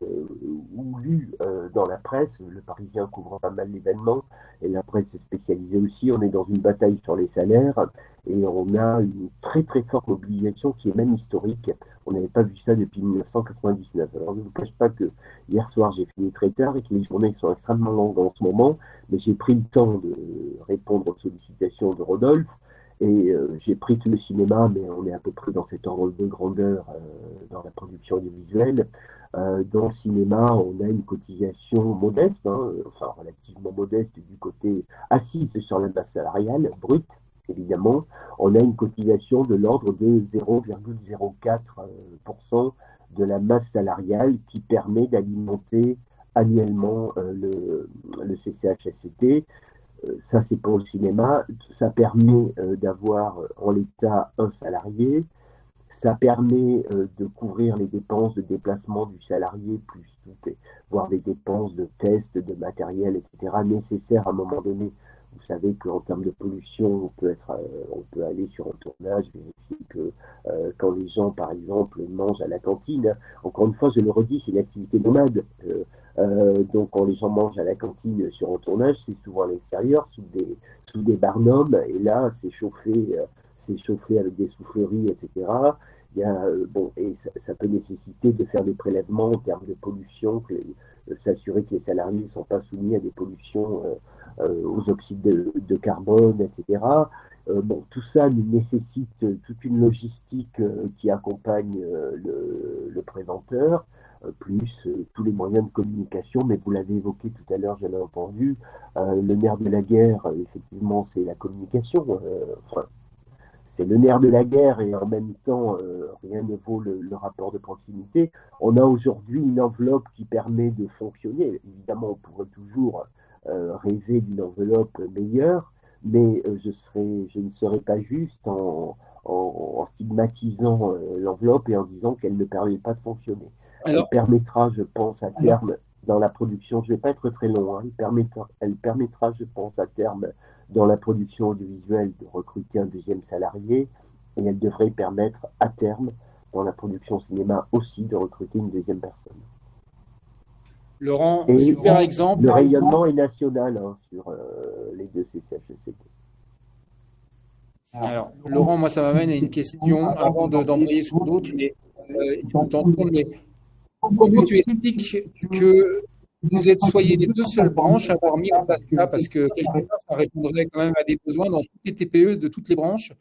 ou lu dans la presse. Le Parisien couvre pas mal l'événement et la presse spécialisée aussi. On est dans une bataille sur les salaires et on a une très très forte mobilisation qui est même historique. On n'avait pas vu ça depuis 1999. Alors je ne vous cache pas que hier soir j'ai fini très tard et que les journées sont extrêmement longues en ce moment, mais j'ai pris le temps de répondre aux sollicitations de Rodolphe. Et j'ai pris tout le cinéma, mais on est à peu près dans cet ordre de grandeur dans la production audiovisuelle. Dans le cinéma, on a une cotisation modeste, enfin relativement modeste du côté assise sur la masse salariale, brute, évidemment. On a une cotisation de l'ordre de 0,04% de la masse salariale qui permet d'alimenter annuellement le CCHSCT. Ça, c'est pour le cinéma. Ça permet d'avoir en l'état un salarié. Ça permet de couvrir les dépenses de déplacement du salarié, plus voire des dépenses de tests, de matériel, etc., nécessaires à un moment donné. Vous savez qu'en termes de pollution, on peut aller sur un tournage, vérifier que quand les gens, par exemple, mangent à la cantine, encore une fois, je le redis, c'est une activité nomade. Donc, quand les gens mangent à la cantine sur un tournage, c'est souvent à l'extérieur, sous des barnums, et là, c'est chauffé avec des souffleries, etc. Il y a, et ça peut nécessiter de faire des prélèvements en termes de pollution, s'assurer que les salariés ne sont pas soumis à des pollutions aux oxydes de carbone, etc. Tout ça nécessite toute une logistique qui accompagne le préventeur, plus tous les moyens de communication, mais vous l'avez évoqué tout à l'heure, j'avais entendu, le nerf de la guerre, effectivement, c'est la communication. C'est le nerf de la guerre et en même temps, rien ne vaut le rapport de proximité. On a aujourd'hui une enveloppe qui permet de fonctionner. Évidemment, on pourrait toujours rêver d'une enveloppe meilleure, mais je ne serais pas juste en stigmatisant l'enveloppe et en disant qu'elle ne permet pas de fonctionner. Elle permettra, je pense, à terme, dans la production, je ne vais pas être très long, elle permettra, je pense, à terme, dans la production audiovisuelle, de recruter un deuxième salarié, et elle devrait permettre, à terme, dans la production cinéma aussi, de recruter une deuxième personne. Laurent, super exemple. Le rayonnement est national sur les deux CCHSCT. Alors, Laurent, moi, ça m'amène à une question, avant d'envoyer sur d'autres, mais comment tu expliques que vous soyez les 2 seules branches à avoir mis en place ça, parce que quelque part, ça répondrait quand même à des besoins dans toutes les TPE de toutes les branches.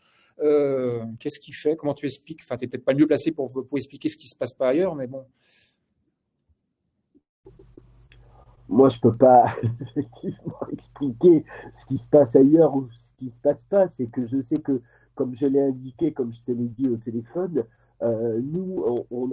Qu'est-ce qu'il fait? Comment tu expliques? Enfin, tu n'es peut-être pas le mieux placé pour expliquer ce qui ne se passe pas ailleurs, mais bon. Moi, je ne peux pas effectivement expliquer ce qui se passe ailleurs ou ce qui ne se passe pas. C'est que je sais que, comme je l'ai indiqué, comme je te l'ai dit au téléphone, nous,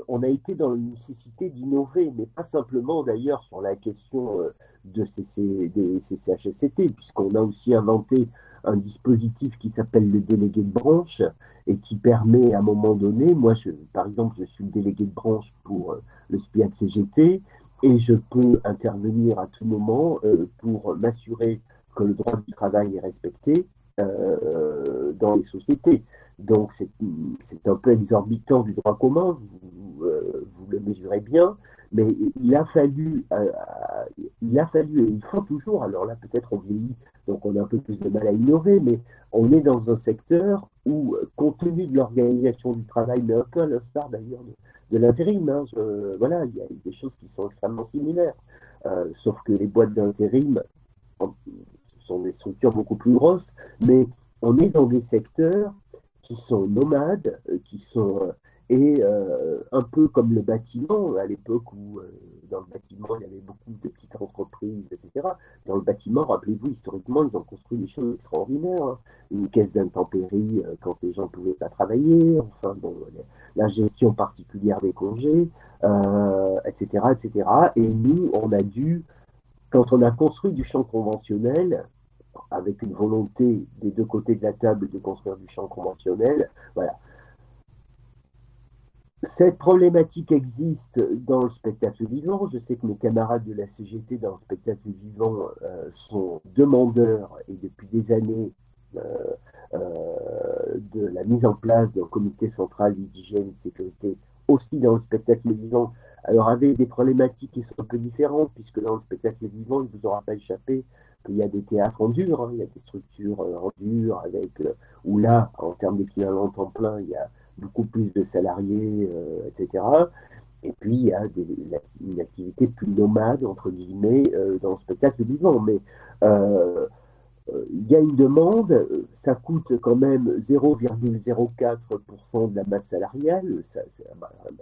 on a été dans la nécessité d'innover, mais pas simplement d'ailleurs sur la question des CCHSCT, puisqu'on a aussi inventé un dispositif qui s'appelle le délégué de branche et qui permet à un moment donné, moi, par exemple, je suis le délégué de branche pour le SPIAC CGT, et je peux intervenir à tout moment pour m'assurer que le droit du travail est respecté dans les sociétés. Donc c'est un peu exorbitant du droit commun, vous le mesurez bien, mais il a fallu, et il faut toujours, alors là peut-être on vieillit, donc on a un peu plus de mal à innover, mais on est dans un secteur où, compte tenu de l'organisation du travail, mais un peu à l'instar d'ailleurs de l'intérim, hein, voilà, il y a des choses qui sont extrêmement similaires, sauf que les boîtes d'intérim sont des structures beaucoup plus grosses, mais on est dans des secteurs qui sont nomades, qui sont un peu comme le bâtiment, à l'époque où dans le bâtiment il y avait beaucoup de petites entreprises, etc. Dans le bâtiment, rappelez-vous, historiquement, ils ont construit des choses extraordinaires, hein. Une caisse d'intempéries quand les gens ne pouvaient pas travailler, enfin, bon, la gestion particulière des congés, etc., etc. Et nous, on a dû, quand on a construit du champ conventionnel, avec une volonté des deux côtés de la table de construire du champ conventionnel, voilà. Cette problématique existe dans le spectacle vivant. Je sais que mes camarades de la CGT dans le spectacle vivant sont demandeurs, et depuis des années, de la mise en place d'un comité central d'hygiène et de sécurité aussi dans le spectacle vivant. Alors avec des problématiques qui sont un peu différentes, puisque dans le spectacle vivant, il ne vous aura pas échappé qu'il y a des théâtres en dur, hein, il y a des structures en dur, avec, où là, en termes d'équivalent temps plein, il y a beaucoup plus de salariés, etc. Et puis, il y a une activité plus nomade, entre guillemets, dans le spectacle vivant. Mais il y a une demande, ça coûte quand même 0,04% de la masse salariale.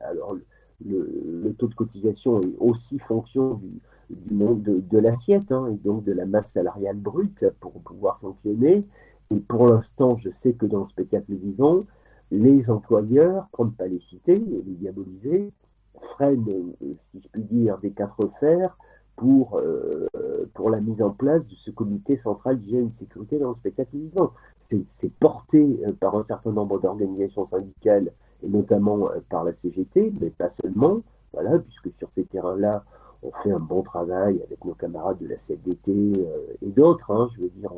Alors, le taux de cotisation est aussi fonction du monde de l'assiette, hein, et donc de la masse salariale brute pour pouvoir fonctionner. Et pour l'instant, je sais que dans le spectacle vivant, les employeurs, pour ne pas les citer et les diaboliser, freinent, si je puis dire, des quatre fers pour la mise en place de ce comité central d'hygiène et de sécurité dans le spectacle vivant. C'est porté par un certain nombre d'organisations syndicales, et notamment par la CGT, mais pas seulement, voilà, puisque sur ces terrains-là, on fait un bon travail avec nos camarades de la CFDT et d'autres, hein, je veux dire,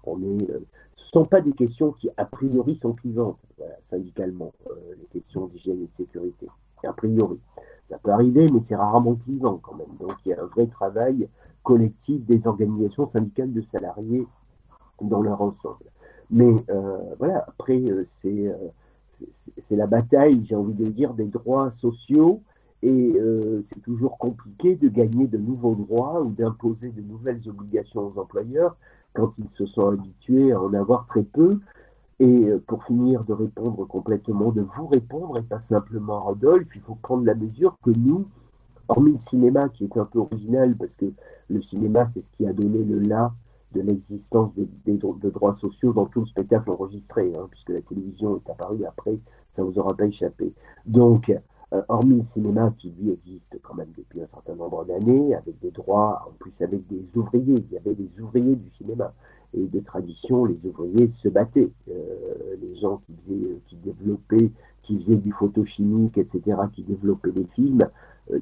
ce ne sont pas des questions qui, a priori, sont clivantes, voilà, syndicalement, les questions d'hygiène et de sécurité, a priori. Ça peut arriver, mais c'est rarement clivant quand même. Donc il y a un vrai travail collectif des organisations syndicales de salariés dans leur ensemble. Mais voilà, après, c'est la bataille, j'ai envie de dire, des droits sociaux. Et c'est toujours compliqué de gagner de nouveaux droits ou d'imposer de nouvelles obligations aux employeurs quand ils se sont habitués à en avoir très peu. Et pour finir de répondre complètement, de vous répondre, et pas simplement à Rodolphe, il faut prendre la mesure que nous, hormis le cinéma qui est un peu original, parce que le cinéma, c'est ce qui a donné le là de l'existence de droits sociaux dans tout le spectacle enregistré, hein, puisque la télévision est apparue après, ça ne vous aura pas échappé. Donc, hormis le cinéma qui, lui, existe quand même depuis un certain nombre d'années, avec des droits, en plus avec des ouvriers, il y avait des ouvriers du cinéma. Et de tradition, les ouvriers se battaient. Les gens qui développaient, qui faisaient du photochimique, etc., qui développaient des films,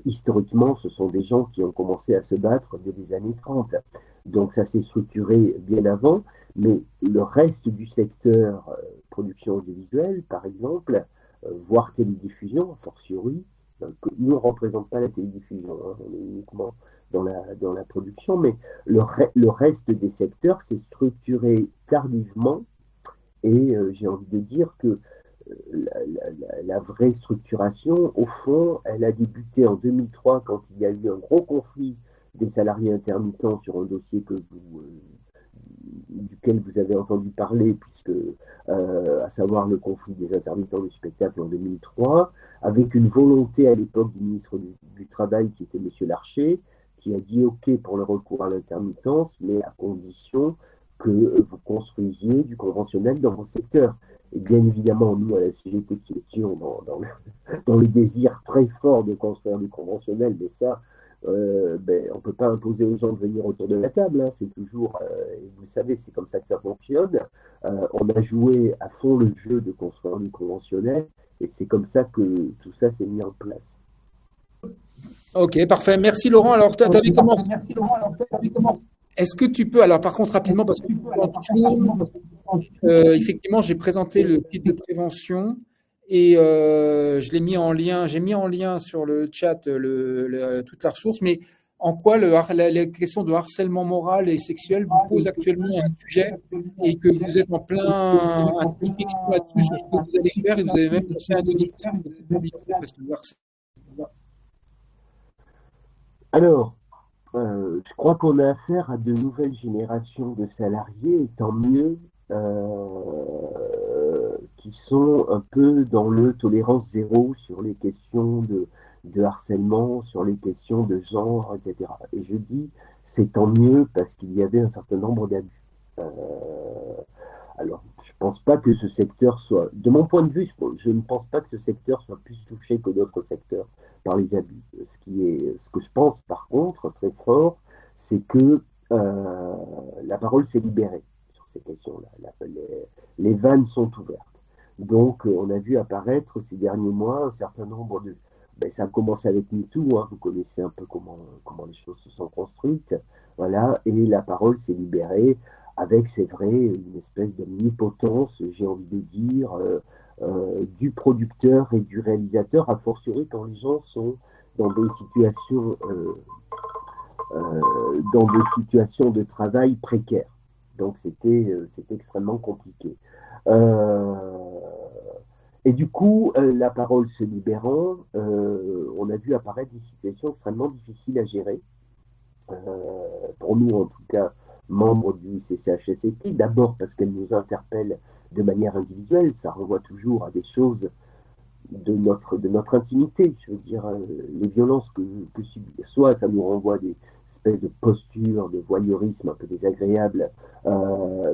historiquement, ce sont des gens qui ont commencé à se battre dès les années 30. Donc ça s'est structuré bien avant, mais le reste du secteur production audiovisuelle, par exemple, voire télédiffusion, a fortiori, nous ne représente pas la télédiffusion, hein, on est uniquement dans la production, mais le reste des secteurs s'est structuré tardivement, et j'ai envie de dire que la vraie structuration, au fond, elle a débuté en 2003 quand il y a eu un gros conflit des salariés intermittents sur un dossier que duquel vous avez entendu parler, puisque, à savoir le conflit des intermittents du spectacle en 2003, avec une volonté à l'époque du ministre du Travail, qui était M. Larcher, qui a dit OK pour le recours à l'intermittence, mais à condition que vous construisiez du conventionnel dans vos secteurs. Et bien évidemment, nous, à la CGT, qui étions dans le désir très fort de construire du conventionnel, mais ça, on ne peut pas imposer aux gens de venir autour de la table, hein, c'est toujours, et vous le savez, c'est comme ça que ça fonctionne. On a joué à fond le jeu de construire du conventionnel, et c'est comme ça que tout ça s'est mis en place. Ok, parfait. Merci Laurent. Alors, tu avais commencé. Est-ce que tu peux, alors par contre rapidement, parce que effectivement, j'ai présenté le kit de prévention et je l'ai mis en lien, j'ai mis en lien sur le chat toute la ressource, mais en quoi la question de harcèlement moral et sexuel vous pose actuellement un sujet et que vous êtes en plein introspection là-dessus sur ce que vous allez faire et vous avez même lancé un audit parce que le harcèlement. Alors, je crois qu'on a affaire à de nouvelles générations de salariés, et tant mieux, qui sont un peu dans le tolérance zéro sur les questions de harcèlement, sur les questions de genre, etc. Et je dis c'est tant mieux parce qu'il y avait un certain nombre d'abus. Alors, je ne pense pas que ce secteur soit, de mon point de vue, je ne pense pas que ce secteur soit plus touché que d'autres secteurs par les abus. Ce que je pense par contre très fort, c'est que la parole s'est libérée sur ces questions-là. Les vannes sont ouvertes. Donc, on a vu apparaître ces derniers mois un certain nombre de... ça a commencé avec MeToo, hein, vous connaissez un peu comment les choses se sont construites. Voilà, et la parole s'est libérée avec, c'est vrai, une espèce d'omnipotence, j'ai envie de dire, du producteur et du réalisateur, a fortiori quand les gens sont dans des situations de travail précaires. Donc c'était extrêmement compliqué. Et du coup, la parole se libérant, on a vu apparaître des situations extrêmement difficiles à gérer. Pour nous, en tout cas, membres du CCHSCT, d'abord parce qu'elles nous interpellent de manière individuelle, ça renvoie toujours à des choses de notre intimité. Je veux dire, les violences que soit ça nous renvoie à des espèces de postures, de voyeurisme un peu désagréables,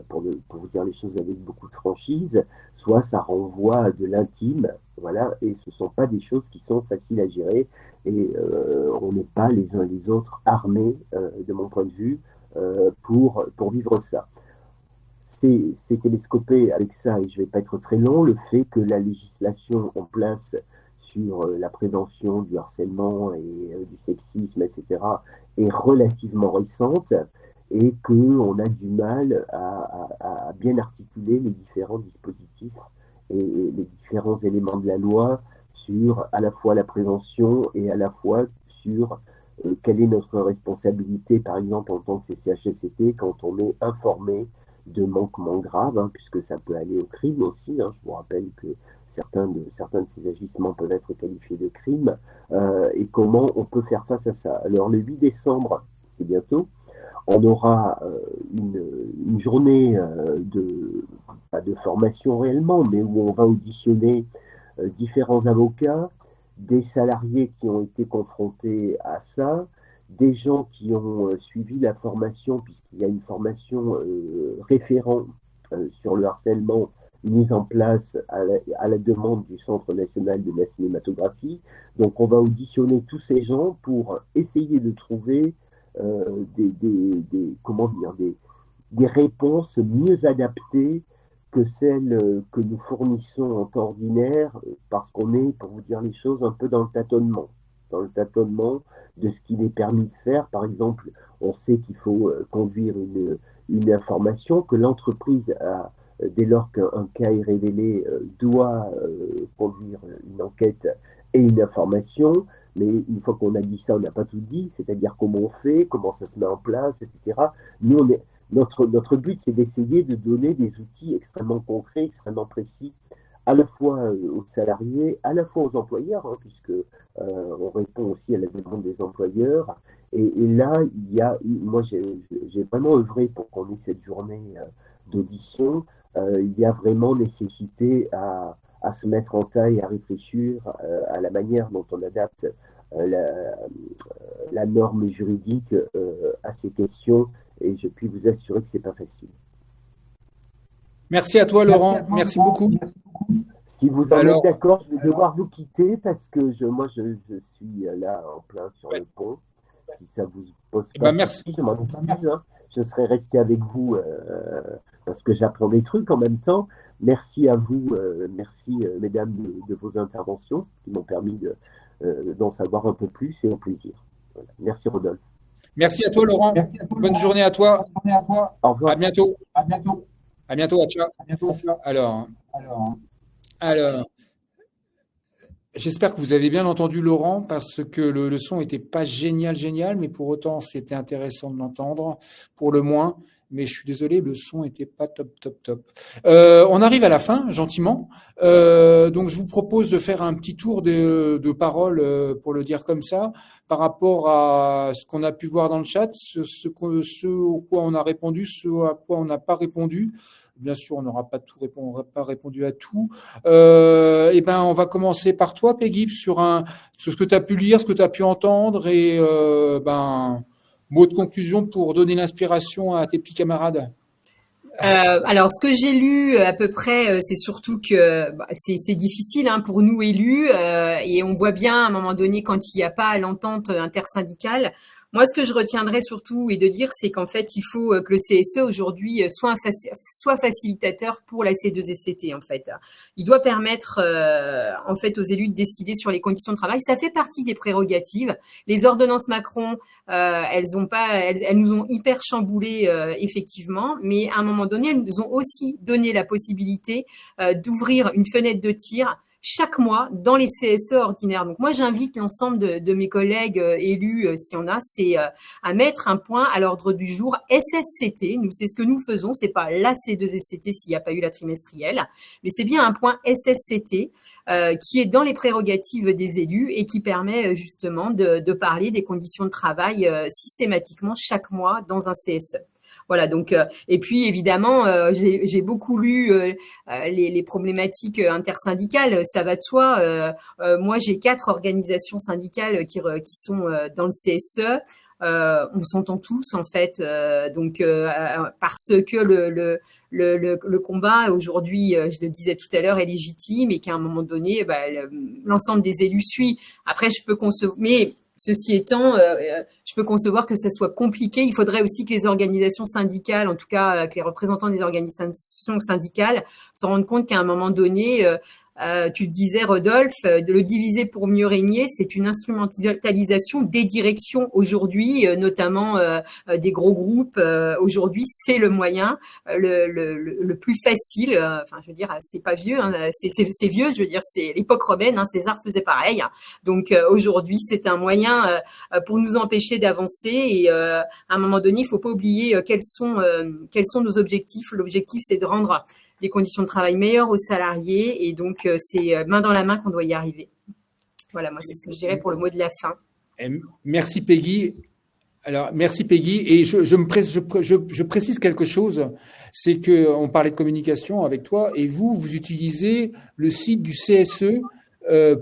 pour vous dire les choses avec beaucoup de franchise, soit ça renvoie à de l'intime, voilà, et ce ne sont pas des choses qui sont faciles à gérer, et on n'est pas les uns les autres armés, de mon point de vue, pour vivre ça. C'est télescopé avec ça, et je ne vais pas être très long, le fait que la législation en place sur la prévention du harcèlement et du sexisme, etc., est relativement récente et qu'on a du mal à bien articuler les différents dispositifs et les différents éléments de la loi sur à la fois la prévention et à la fois sur quelle est notre responsabilité, par exemple, en tant que CCHSCT, quand on est informé de manquements graves, hein, puisque ça peut aller au crime aussi. Hein. Je vous rappelle que certains de ces agissements peuvent être qualifiés de crimes, et comment on peut faire face à ça. Alors, le 8 décembre, c'est bientôt, on aura une journée pas de formation réellement, mais où on va auditionner différents avocats, des salariés qui ont été confrontés à ça, des gens qui ont suivi la formation, puisqu'il y a une formation référent sur le harcèlement mise en place à la demande du Centre national de la cinématographie. Donc on va auditionner tous ces gens pour essayer de trouver des réponses mieux adaptées que celles que nous fournissons en temps ordinaire, parce qu'on est, pour vous dire les choses, un peu dans le tâtonnement de ce qu'il est permis de faire. Par exemple, on sait qu'il faut conduire une information, que l'entreprise, dès lors qu'un cas est révélé, doit conduire une enquête et une information. Mais une fois qu'on a dit ça, on n'a pas tout dit, c'est-à-dire comment on fait, comment ça se met en place, etc. Nous, notre but, c'est d'essayer de donner des outils extrêmement concrets, extrêmement précis, à la fois aux salariés, à la fois aux employeurs, hein, puisque on répond aussi à la demande des employeurs, Et là, moi, j'ai vraiment œuvré pour qu'on ait cette journée d'audition. Il y a vraiment nécessité à se mettre en taille, à réfléchir à la manière dont on adapte la norme juridique à ces questions. Et je puis vous assurer que c'est pas facile. Merci à toi, Laurent. Merci beaucoup. Si vous en êtes d'accord, je vais devoir vous quitter parce que moi, je suis là en plein sur le pont. Si ça vous pose pas de soucis, je m'en excuse. Hein. Je serai resté avec vous parce que j'apprends des trucs en même temps. Merci à vous, merci mesdames de vos interventions qui m'ont permis d'en savoir un peu plus et au plaisir. Voilà. Merci Rodolphe. Merci à toi Laurent. Bonne journée à toi. Au revoir. À bientôt. À bientôt. Ciao. Alors, j'espère que vous avez bien entendu Laurent parce que le son n'était pas génial, mais pour autant c'était intéressant de l'entendre, pour le moins. Mais je suis désolé, le son n'était pas top. On arrive à la fin, gentiment. Donc je vous propose de faire un petit tour de parole, pour le dire comme ça, par rapport à ce qu'on a pu voir dans le chat, ce au quoi on a répondu, ce à quoi on n'a pas répondu. Bien sûr, on n'aura pas répondu à tout. On va commencer par toi, Peggy, sur ce que tu as pu lire, ce que tu as pu entendre, et mot de conclusion pour donner l'inspiration à tes petits camarades. Alors, ce que j'ai lu à peu près, c'est surtout que c'est difficile pour nous élus, et on voit bien à un moment donné quand il n'y a pas l'entente intersyndicale. Moi, ce que je retiendrai surtout et de dire, c'est qu'en fait, il faut que le CSE aujourd'hui soit facilitateur pour la C2SCT. En fait, il doit permettre en fait aux élus de décider sur les conditions de travail. Ça fait partie des prérogatives. Les ordonnances Macron, elles nous ont hyper chamboulé effectivement, mais à un moment donné, elles nous ont aussi donné la possibilité d'ouvrir une fenêtre de tir chaque mois dans les CSE ordinaires. Donc moi, j'invite l'ensemble de mes collègues élus, s'il y en a, c'est à mettre un point à l'ordre du jour SSCT. Nous, c'est ce que nous faisons. C'est pas la C2SCT s'il n'y a pas eu la trimestrielle, mais c'est bien un point SSCT qui est dans les prérogatives des élus et qui permet justement de parler des conditions de travail systématiquement chaque mois dans un CSE. Voilà, donc et puis évidemment, j'ai beaucoup lu les problématiques intersyndicales, ça va de soi. Moi, j'ai 4 organisations syndicales qui sont dans le CSE. On s'entend tous en fait, parce que le combat aujourd'hui, je le disais tout à l'heure, est légitime et qu'à un moment donné, l'ensemble des élus suit. Après, je peux concevoir, mais ceci étant, je peux concevoir que ça soit compliqué. Il faudrait aussi que les organisations syndicales, en tout cas que les représentants des organisations syndicales, se rendent compte qu'à un moment donné, tu le disais, Rodolphe, de le diviser pour mieux régner, c'est une instrumentalisation des directions aujourd'hui, notamment des gros groupes. Aujourd'hui, c'est le moyen le plus facile. Enfin, je veux dire, c'est pas vieux, c'est vieux. Je veux dire, c'est l'époque romaine. César faisait pareil. Donc aujourd'hui, c'est un moyen pour nous empêcher d'avancer. Et à un moment donné, il faut pas oublier quels sont nos objectifs. L'objectif, c'est de rendre des conditions de travail meilleures aux salariés, et donc c'est main dans la main qu'on doit y arriver. Voilà, moi c'est ce que je dirais pour le mot de la fin. Merci Peggy. Alors merci Peggy, et je précise quelque chose, c'est que on parlait de communication avec toi, et vous utilisez le site du CSE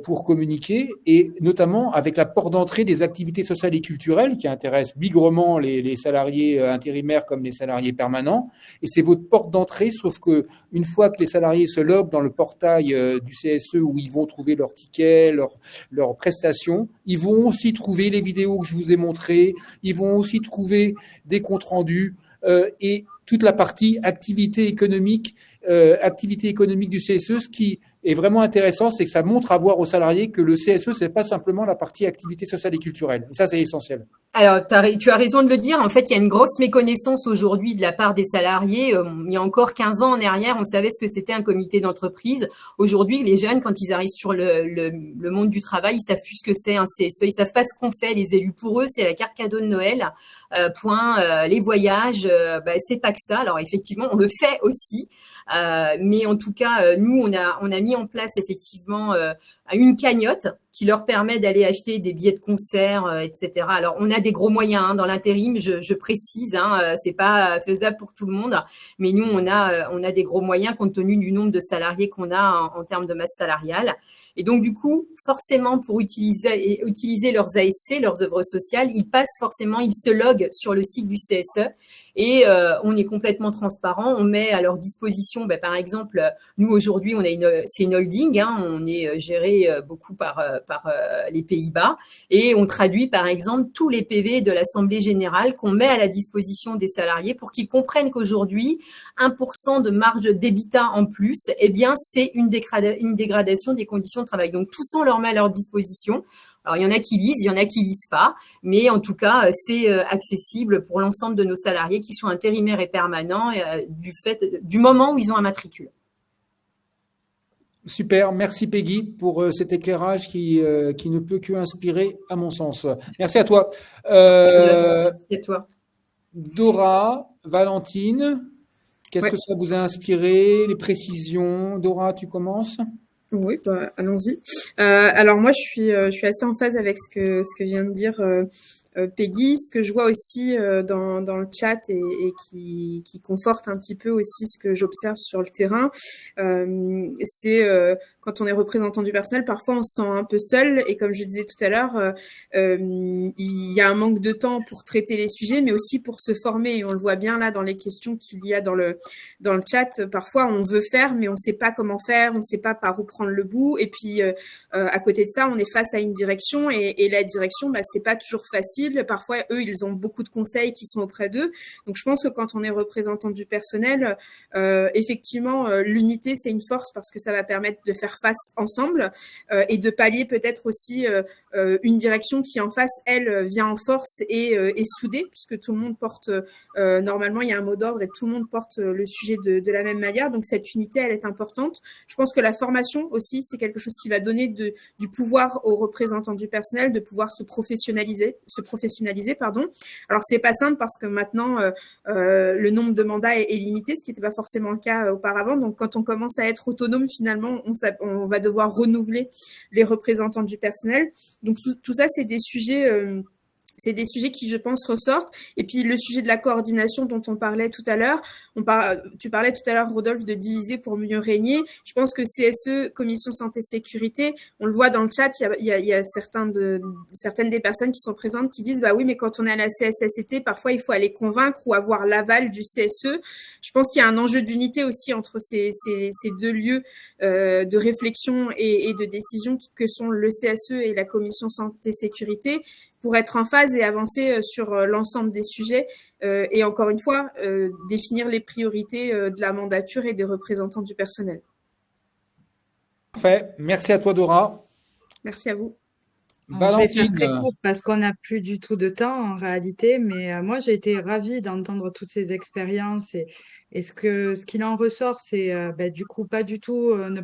pour communiquer, et notamment avec la porte d'entrée des activités sociales et culturelles qui intéressent bigrement les salariés intérimaires comme les salariés permanents. Et c'est votre porte d'entrée, sauf que une fois que les salariés se loguent dans le portail du CSE où ils vont trouver leurs tickets, leurs prestations, ils vont aussi trouver les vidéos que je vous ai montrées, ils vont aussi trouver des comptes rendus et toute la partie activité économique du CSE. Ce qui est vraiment intéressant, c'est que ça montre à voir aux salariés que le CSE, c'est pas simplement la partie activité sociale et culturelle. Et ça, c'est essentiel. Alors, tu as raison de le dire. En fait, il y a une grosse méconnaissance aujourd'hui de la part des salariés. Il y a encore 15 ans en arrière, on savait ce que c'était un comité d'entreprise. Aujourd'hui, les jeunes, quand ils arrivent sur le monde du travail, ils savent plus ce que c'est un CSE. Ils savent pas ce qu'on fait. Les élus, pour eux, c'est la carte cadeau de Noël. Les voyages, c'est pas que ça. Alors, effectivement, on le fait aussi. Mais en tout cas, nous, on a mis en place effectivement une cagnotte qui leur permet d'aller acheter des billets de concert, etc. Alors, on a des gros moyens dans l'intérim, je précise, c'est pas faisable pour tout le monde, mais nous, on a des gros moyens compte tenu du nombre de salariés qu'on a en termes de masse salariale. Et donc, du coup, forcément, pour utiliser leurs ASC, leurs œuvres sociales, ils se loguent sur le site du CSE et on est complètement transparent. On met à leur disposition, par exemple, nous aujourd'hui, c'est une holding, on est géré beaucoup par les Pays-Bas et on traduit, par exemple, tous les PV de l'Assemblée générale qu'on met à la disposition des salariés pour qu'ils comprennent qu'aujourd'hui, 1% de marge d'EBITDA en plus, eh bien, c'est une dégradation des conditions de travail. Donc, tout ça, on leur met à leur disposition. Alors, il y en a qui lisent, il y en a qui lisent pas, mais en tout cas, c'est accessible pour l'ensemble de nos salariés qui sont intérimaires et permanents du moment où ils ont un matricule. Super, merci Peggy pour cet éclairage qui ne peut que inspirer à mon sens. Merci à toi. Merci à toi. Dora, Valentine, qu'est-ce que ça vous a inspiré? Les précisions? Dora, tu commences? Oui, allons-y. Alors moi, je suis assez en phase avec ce que vient de dire Peggy. Ce que je vois aussi dans le chat et qui conforte un petit peu aussi ce que j'observe sur le terrain, c'est quand on est représentant du personnel, parfois on se sent un peu seul et comme je disais tout à l'heure, il y a un manque de temps pour traiter les sujets, mais aussi pour se former. Et on le voit bien là dans les questions qu'il y a dans le chat. Parfois, on veut faire, mais on ne sait pas comment faire, on ne sait pas par où prendre le bout. Et puis, à côté de ça, on est face à une direction et la direction, c'est pas toujours facile. Parfois, eux, ils ont beaucoup de conseils qui sont auprès d'eux. Donc, je pense que quand on est représentant du personnel, effectivement, l'unité, c'est une force parce que ça va permettre de faire face ensemble et de pallier peut-être aussi une direction qui en face, elle, vient en force et est soudée puisque tout le monde porte, normalement, il y a un mot d'ordre et tout le monde porte le sujet de la même manière. Donc, cette unité, elle est importante. Je pense que la formation aussi, c'est quelque chose qui va donner du pouvoir aux représentants du personnel de pouvoir se professionnaliser, pardon. Alors, c'est pas simple parce que maintenant, le nombre de mandats est limité, ce qui n'était pas forcément le cas auparavant. Donc, quand on commence à être autonome, finalement, on va devoir renouveler les représentants du personnel. Donc, tout ça, c'est des sujets qui, je pense, ressortent. Et puis, le sujet de la coordination dont on parlait tout à l'heure, tu parlais tout à l'heure, Rodolphe, de diviser pour mieux régner. Je pense que CSE, Commission Santé Sécurité, on le voit dans le chat, il y a certaines des personnes qui sont présentes qui disent, oui, mais quand on est à la CSSCT, parfois, il faut aller convaincre ou avoir l'aval du CSE. Je pense qu'il y a un enjeu d'unité aussi entre ces deux lieux de réflexion et de décision que sont le CSE et la Commission Santé Sécurité, pour être en phase et avancer sur l'ensemble des sujets et encore une fois, définir les priorités de la mandature et des représentants du personnel. Parfait. Merci à toi, Dora. Merci à vous. Alors, je vais faire très court parce qu'on n'a plus du tout de temps en réalité, mais moi j'ai été ravie d'entendre toutes ces expériences et ce qu'il en ressort, c'est du coup pas du tout ne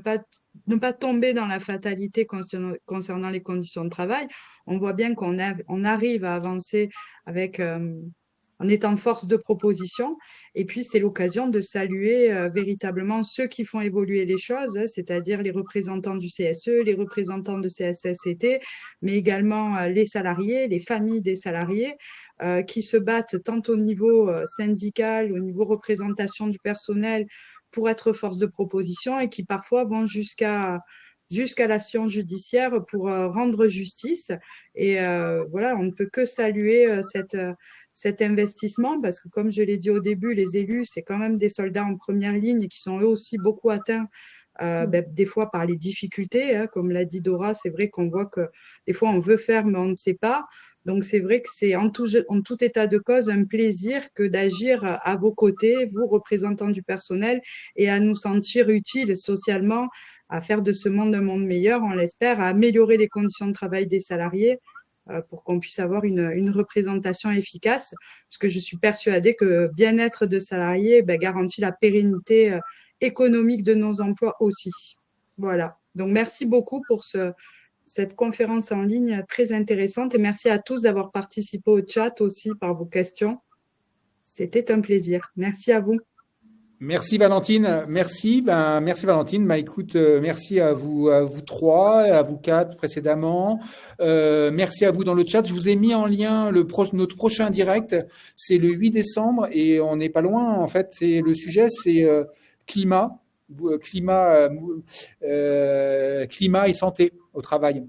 pas tomber dans la fatalité concernant les conditions de travail. On voit bien on arrive à avancer avec en étant force de proposition. Et puis, c'est l'occasion de saluer véritablement ceux qui font évoluer les choses, c'est-à-dire les représentants du CSE, les représentants de CSSCT, mais également les salariés, les familles des salariés, qui se battent tant au niveau syndical, au niveau représentation du personnel, pour être force de proposition et qui parfois vont jusqu'à l'action judiciaire pour rendre justice. Et voilà, on ne peut que saluer cet investissement parce que, comme je l'ai dit au début, les élus, c'est quand même des soldats en première ligne qui sont eux aussi beaucoup atteints des fois par les difficultés. Comme l'a dit Dora, c'est vrai qu'on voit que des fois on veut faire mais on ne sait pas. Donc, c'est vrai que c'est en tout état de cause un plaisir que d'agir à vos côtés, vous, représentants du personnel, et à nous sentir utiles socialement, à faire de ce monde un monde meilleur, on l'espère, à améliorer les conditions de travail des salariés pour qu'on puisse avoir une représentation efficace. Parce que je suis persuadée que bien-être de salariés garantit la pérennité économique de nos emplois aussi. Voilà. Donc, merci beaucoup pour cette conférence en ligne très intéressante et merci à tous d'avoir participé au chat aussi par vos questions. C'était un plaisir. Merci à vous. Merci Valentine, merci. Merci Valentine. Écoute, merci à vous trois, à vous quatre précédemment. Merci à vous dans le chat. Je vous ai mis en lien notre prochain direct. C'est le 8 décembre et on n'est pas loin. En fait, le sujet, c'est climat et santé au travail.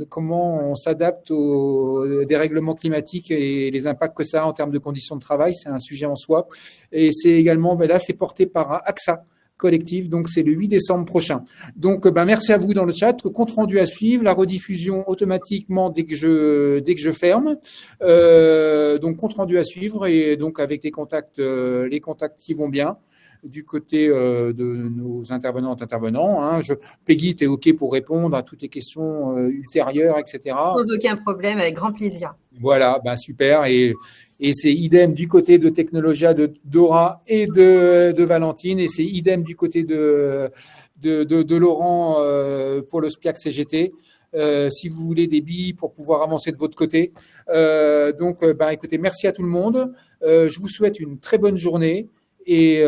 Comment on s'adapte aux dérèglements climatiques et les impacts que ça a en termes de conditions de travail, c'est un sujet en soi. Et c'est également, là, c'est porté par AXA Collectif, donc c'est le 8 décembre prochain. Donc, merci à vous dans le chat. Compte rendu à suivre, la rediffusion automatiquement dès que je ferme. Donc, compte rendu à suivre et donc avec les contacts qui vont bien du côté de nos intervenants. Hein. Peggy, tu es OK pour répondre à toutes les questions ultérieures, etc. Sans aucun problème, avec grand plaisir. Voilà, super. Et c'est idem du côté de Technologia, de Dora et de Valentine. Et c'est idem du côté de Laurent pour le SPIAC CGT. Si vous voulez des billes pour pouvoir avancer de votre côté. Écoutez, merci à tout le monde. Je vous souhaite une très bonne journée. Et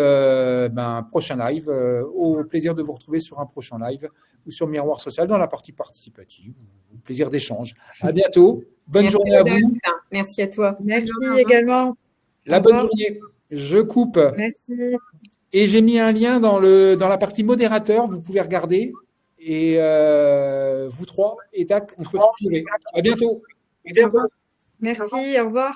prochain live, au plaisir de vous retrouver sur un prochain live ou sur Miroir Social dans la partie participative, au plaisir d'échange. À bientôt, bonne journée à vous. Merci à toi. Merci également. La bonne journée. Je coupe. Merci. Et j'ai mis un lien dans la partie modérateur, vous pouvez regarder. Et vous trois, et tac, on peut se retrouver. À bientôt. Merci, au revoir.